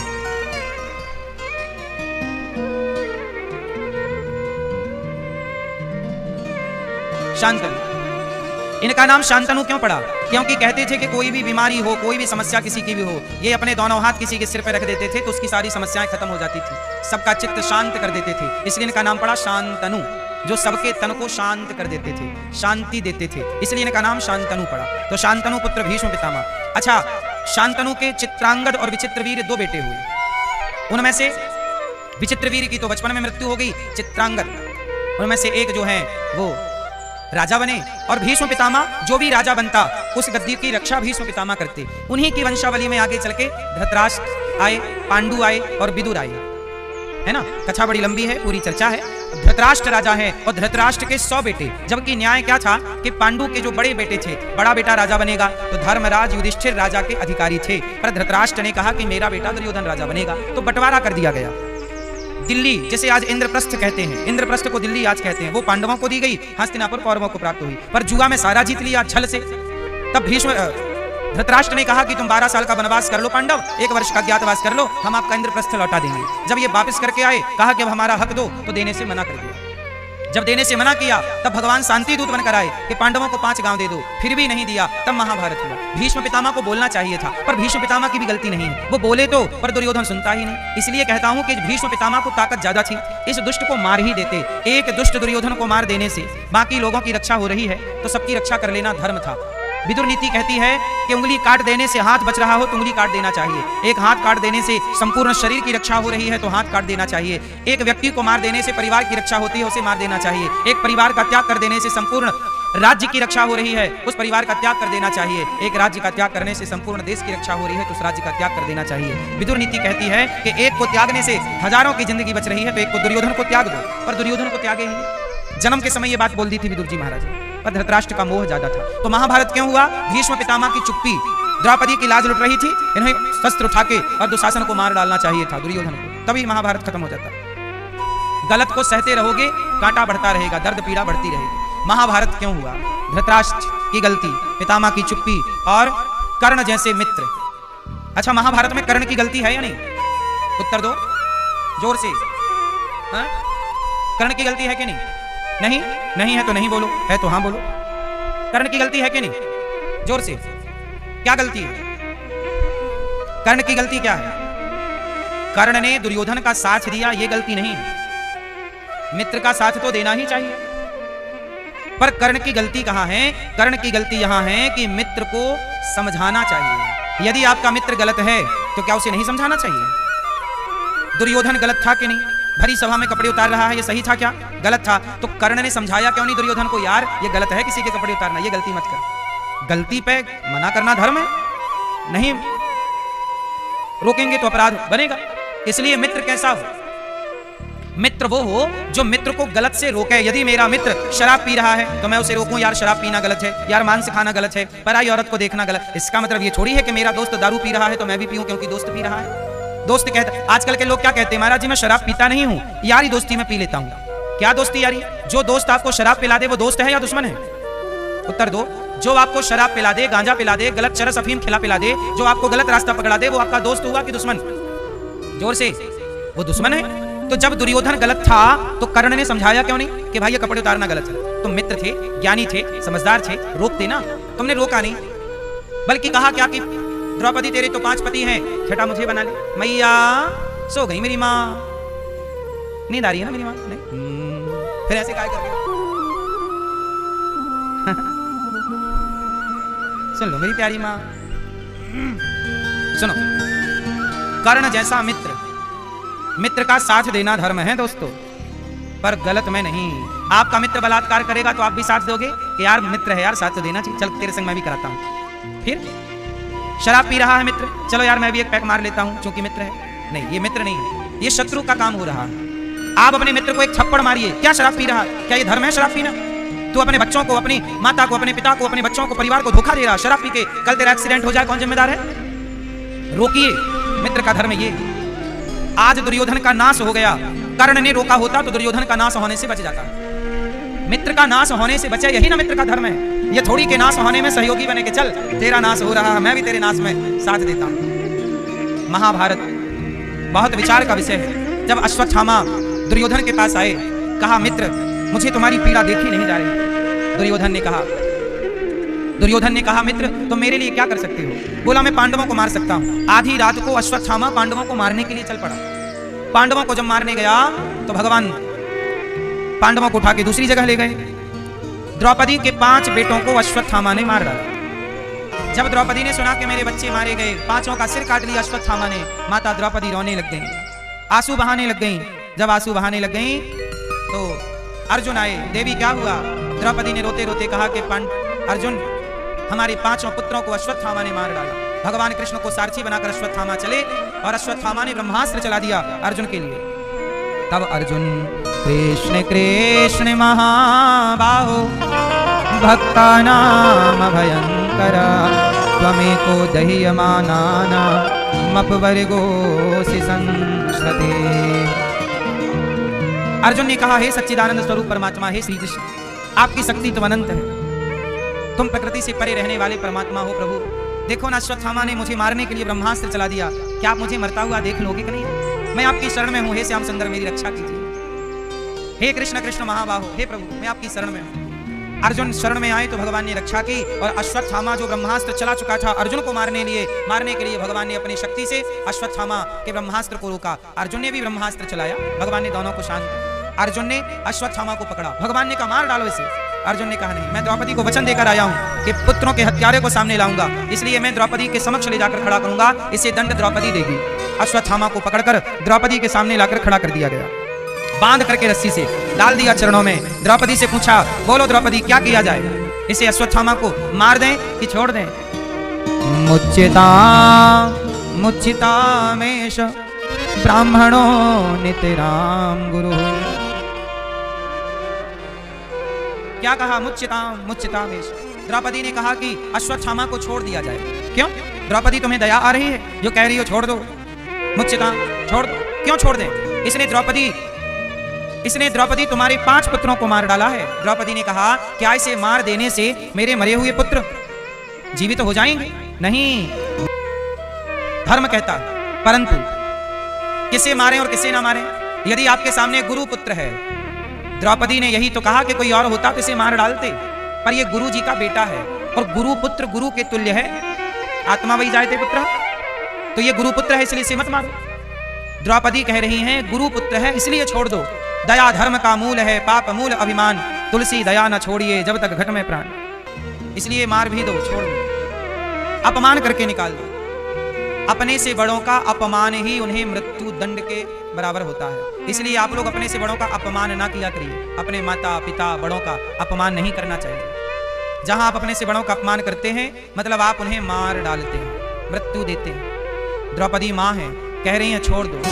B: शांतनु, इनका नाम शांतनु क्यों पड़ा? क्योंकि कहते थे कि कोई भी बीमारी हो, कोई भी समस्या किसी की भी हो, ये अपने दोनों हाथ किसी के सिर पर रख देते थे तो उसकी सारी समस्याएं खत्म हो जाती थी, सबका चित्त शांत कर देते थे। इसलिए इनका नाम पड़ा शांतनु, जो सबके तन को शांत कर देते थे, शांति देते थे, इसलिए इनका नाम शांतनु पड़ा। तो शांतनु पुत्र भीष्म पितामह। अच्छा, शांतनु के चित्रांगद और विचित्रवीर 2 बेटे हुए। उनमें से विचित्रवीर की तो बचपन में मृत्यु हो गई, चित्रांगद उनमें से एक जो है वो राजा बने, और भीष्म पितामह जो भी राजा बनता उस गद्दी की रक्षा भीष्म पितामह करते। उन्हीं की वंशावली में आगे चल के धृतराष्ट्र आए, पांडु आए और विदुर आए, है ना। कथा बड़ी लंबी है, पूरी चर्चा है। धृतराष्ट्र राजा है और धृतराष्ट्र के 100 बेटे, जबकि न्याय क्या था कि पांडु के जो बड़े बेटे थे, बड़ा बेटा राजा बनेगा, तो धर्मराज युधिष्ठिर राजा के अधिकारी थे, पर धृतराष्ट्र ने कहा कि मेरा बेटा दुर्योधन राजा बनेगा, तो बंटवारा कर दिया गया। दिल्ली, जिसे आज इंद्रप्रस्थ कहते हैं, इंद्रप्रस्थ को दिल्ली आज कहते हैं, वो पांडवों को दी गई, हस्तिनापुर कौरवों को प्राप्त हुई। पर जुआ में सारा जीत लिया छल से। तब भीष्म धृतराष्ट्र ने कहा कि तुम 12 साल का वनवास कर लो पांडव, 1 वर्ष का अज्ञातवास कर लो, हम आपका इंद्रप्रस्थ लौटा देंगे। जब ये वापस करके आए, कहा कि अब हमारा हक दो, तो देने से मना कर दिया। जब देने से मना किया, तब भगवान शांति दूत बनकर आए कि पांडवों को 5 गांव दे दो, फिर भी नहीं दिया। तब महाभारत हुआ। भीष्म पितामह को बोलना चाहिए था, पर भीष्म पितामह की भी गलती नहीं है, वो बोले तो, पर दुर्योधन सुनता ही नहीं। इसलिए कहता हूं कि भीष्म पितामह को ताकत ज्यादा थी, इस दुष्ट को मार ही देते। एक दुष्ट दुर्योधन को मार देने से बाकी लोगों की रक्षा हो रही है, तो सबकी रक्षा कर लेना धर्म था। विदुर नीति कहती है कि उंगली काट देने से हाथ बच रहा हो तो उंगली काट देना चाहिए। एक हाथ काट देने से संपूर्ण शरीर की रक्षा हो रही है तो हाथ काट देना चाहिए। एक व्यक्ति को मार देने से परिवार की रक्षा होती है, उसे मार देना चाहिए। एक परिवार का त्याग कर देने से संपूर्ण राज्य की रक्षा हो रही है, उस परिवार का त्याग कर देना चाहिए। एक राज्य का त्याग करने से संपूर्ण देश की रक्षा हो रही है, तो उस राज्य का त्याग कर देना चाहिए। विदुर नीति कहती है कि एक को त्यागने से हजारों की जिंदगी बच रही है, तो एक को दुर्योधन को त्याग दो, पर दुर्योधन को त्यागे ही। जन्म के समय ये बात बोल दी थी विदुर जी महाराज, पर धृतराष्ट्र का मोह ज्यादा था। तो महाभारत क्यों हुआ? भीष्म पितामह की चुप्पी, द्रौपदी की लाज लुट रही थी, इन्हें शस्त्र उठा के और दुशासन को मार डालना चाहिए था, दुर्योधन को, तभी महाभारत खत्म हो जाता। गलत को सहते रहोगे, कांटा बढ़ता रहेगा, दर्द पीड़ा बढ़ती रहेगी। महाभारत क्यों हुआ? धृतराष्ट्र की गलती, पितामह की चुप्पी और कर्ण जैसे मित्र। अच्छा, महाभारत में कर्ण की गलती है या नहीं? उत्तर दो जोर से। हाँ? कर्ण की गलती है कि नहीं? नहीं? नहीं है तो नहीं बोलो, है तो हाँ बोलो। कर्ण की गलती है कि नहीं? जोर से। क्या गलती है? कर्ण की गलती क्या है? कर्ण ने दुर्योधन का साथ दिया, ये गलती नहीं है। मित्र का साथ तो देना ही चाहिए। पर कर्ण की गलती कहां है? कर्ण की गलती यहां है कि मित्र को समझाना चाहिए। यदि आपका मित्र गलत है तो क्या उसे नहीं समझाना चाहिए? दुर्योधन गलत था कि नहीं? भरी सभा में कपड़े उतार रहा है, ये सही था क्या? गलत था। तो कर्ण ने समझाया क्यों नहीं दुर्योधन को, यार ये गलत है किसी के कपड़े उतारना, ये गलती मत कर। गलती पे मना करना धर्म है, नहीं रोकेंगे तो अपराध बनेगा। इसलिए मित्र कैसा हो? मित्र वो हो जो मित्र को गलत से रोके। यदि मेरा मित्र शराब पी रहा है तो मैं उसे रोकूं, यार शराब पीना गलत है, यार मांस खाना गलत है, पराई औरत को देखना गलत। इसका मतलब ये थोड़ी है कि मेरा दोस्त दारू पी रहा है तो मैं भी पीऊं क्योंकि दोस्त पी रहा है। दोस्त कहता, आजकल के लोग क्या कहते हैं, महाराज जी मैं शराब पीता नहीं हूं, यारी दोस्ती में पी लेता हूं। क्या दोस्ती यारी? जो दोस्त आपको शराब पिला दे वो दोस्त है या दुश्मन है? उत्तर दो। जो आपको शराब पिला दे, गांजा पिला दे, गलत चरस अफीम खिला पिला दे, जो आपको गलत रास्ता पकड़ा दे, वो आपका दोस्त हुआ कि दुश्मन? जोर से। वो दुश्मन है। तो जब दुर्योधन गलत था तो कर्ण ने समझाया क्यों नहीं कि भाई ये कपड़े उतारना गलत है? तुम मित्र थे, ज्ञानी थे, समझदार थे, रोकते ना, तुमने रोका नहीं। बल्कि कहा क्या कि द्रौपदी तेरे तो 5 पति हैं, छठा मुझे बना ले। मैया सो गई मेरी माँ, नींद आ रही है ना मेरी माँ? नहीं। फिर ऐसे काय कर रही? सुन लो मेरी प्यारी माँ, सुनो। कर्ण जैसा मित्र, मित्र का साथ देना धर्म है दोस्तों, पर गलत में नहीं। आपका मित्र बलात्कार करेगा तो आप भी साथ दोगे कि यार मित्र है यार साथ तो देना चाहिए, चल तेरे संग मैं भी कराता हूं। फिर शराब पी रहा है मित्र, चलो यार मैं भी एक पैक मार लेता हूं क्योंकि मित्र है। नहीं, ये मित्र नहीं है, ये शत्रु का काम हो रहा है। आप अपने मित्र को एक थप्पड़ मारिए, क्या शराब पी रहा? क्या ये धर्म है शराब पीना? तू अपने बच्चों को, अपनी माता को, अपने पिता को, अपने बच्चों को, परिवार को धोखा दे रहा शराब पी के। कल तेरा एक्सीडेंट हो जाए कौन जिम्मेदार है? रोकिए, मित्र का धर्म ये। आज दुर्योधन का नाश हो गया, कर्ण ने रोका होता तो दुर्योधन का नाश होने से बच जाता। मित्र का नाश होने से बचे, यही ना मित्र का धर्म है। ये थोड़ी के नाश होने में सहयोगी बने के चल तेरा नाश हो रहा है मैं भी तेरे नाश में साथ देता हूं। महाभारत बहुत विचार का विषय है। जब अश्वत्थामा दुर्योधन के पास आए, कहा मित्र मुझे तुम्हारी पीड़ा देखी नहीं जा रही। दुर्योधन ने कहा मित्र तुम मेरे लिए क्या कर सकते हो? बोला मैं पांडवों को मार सकता हूं। आधी रात को अश्वत्थामा पांडवों को मारने के लिए चल पड़ा। पांडवों को जब मारने गया तो भगवान पांडवों को उठा के दूसरी जगह ले गए। द्रौपदी के 5 बेटों को अश्वत्थामा ने मार डाला। जब द्रौपदी ने सुना कि मेरे बच्चे मारे गए, 5 का सिर काट लिया अश्वत्थामा ने, माता द्रौपदी रोने लग गई, आंसू बहाने लग गई। जब आंसू बहाने लग गई तो अर्जुन आए। देवी क्या हुआ? द्रौपदी ने रोते रोते कहा कि अर्जुन हमारे 5 पुत्रों को अश्वत्थामा ने मार डाला। भगवान कृष्ण को सारथी बनाकर अश्वत्थामा चले और अश्वत्थामा ने ब्रह्मास्त्र चला दिया अर्जुन के लिए। तब अर्जुन कृष्ण कृष्ण महाबाहो भक्तानाम भयंकरा त्वमेको दह्यमानानां मपवर्गोऽसि संश्रते। अर्जुन ने कहा, हे सच्चिदानंद स्वरूप परमात्मा, हे श्री कृष्ण, आपकी शक्ति तो अनंत है, तुम प्रकृति से परे रहने वाले परमात्मा हो प्रभु। देखो ना, अश्वत्थामा ने मुझे मारने के लिए ब्रह्मास्त्र चला दिया, क्या आप मुझे मरता हुआ देख लोगे कि नहीं? मैं आपकी शरण में हूँ, हे श्याम सुंदर मेरी रक्षा कीजिए। हे कृष्ण कृष्ण महाबाहो, हे प्रभु मैं आपकी शरण में हूँ। अर्जुन शरण में आए तो भगवान ने रक्षा की, और अश्वत्थामा जो ब्रह्मास्त्र चला चुका था अर्जुन को मारने के लिए भगवान ने अपनी शक्ति से अश्वत्थामा के ब्रह्मास्त्र को रोका। अर्जुन ने भी ब्रह्मास्त्र चलाया, भगवान ने दोनों को शांत किया। अर्जुन ने अश्वत्थामा को पकड़ा, भगवान ने कहा मार डालो इसे। अर्जुन ने कहा नहीं, मैं द्रौपदी को वचन देकर आया हूं कि पुत्रों के हत्यारे को सामने लाऊंगा, इसलिए मैं द्रौपदी के समक्ष ले जाकर खड़ा करूंगा, इसे दंड द्रौपदी देगी। अश्वत्थामा को पकड़कर द्रौपदी के सामने लाकर खड़ा कर दिया गया, बांध करके रस्सी से डाल दिया चरणों में। द्रौपदी से पूछा, बोलो द्रौपदी क्या किया जाए, इसे अश्वत्थामा को मार दें कि छोड़ दें? मुच्चितामेष ब्राह्मणो नितराम गुरु। क्या कहा? मुच्चितामेष। द्रौपदी ने कहा कि अश्वत्थामा को छोड़ दिया जाए। क्यों? द्रौपदी तुम्हें दया आ रही है जो कह रही हो छोड़ दो, मुच्चिता छोड़ दो। क्यों छोड़ दें? इसने द्रौपदी तुम्हारे 5 पुत्रों को मार डाला है। द्रौपदी ने कहा, क्या इसे मार देने से मेरे मरे हुए पुत्र जीवित हो जाएंगे? नहीं, धर्म कहता है, परंतु किसे मारें और किसे ना मारें? यदि आपके सामने गुरु पुत्र है, द्रौपदी ने यही तो कहा कि कोई और होता तो इसे मार डालते, पर ये गुरु जी का बेटा है और गुरु पुत्र गुरु के तुल्य है। आत्मा वही जायते पुत्र, तो ये गुरु पुत्र है इसलिए इसे मत मारो। द्रौपदी कह रही हैं गुरु पुत्र है इसलिए छोड़ दो, दया धर्म का मूल है, पाप मूल अभिमान, तुलसी दया न छोड़िए जब तक घट में प्राण। इसलिए मार भी दो, छोड़ दो, अपमान करके निकाल दो। अपने से बड़ों का अपमान ही उन्हें मृत्यु दंड के बराबर होता है। इसलिए आप लोग अपने से बड़ों का अपमान ना किया करिए, अपने माता पिता बड़ों का अपमान नहीं करना चाहिए। जहां आप अपने से बड़ों का अपमान करते हैं मतलब आप उन्हें मार डालते हैं, मृत्यु देते हैं। द्रौपदी मां है, कह रही हैं छोड़ दो।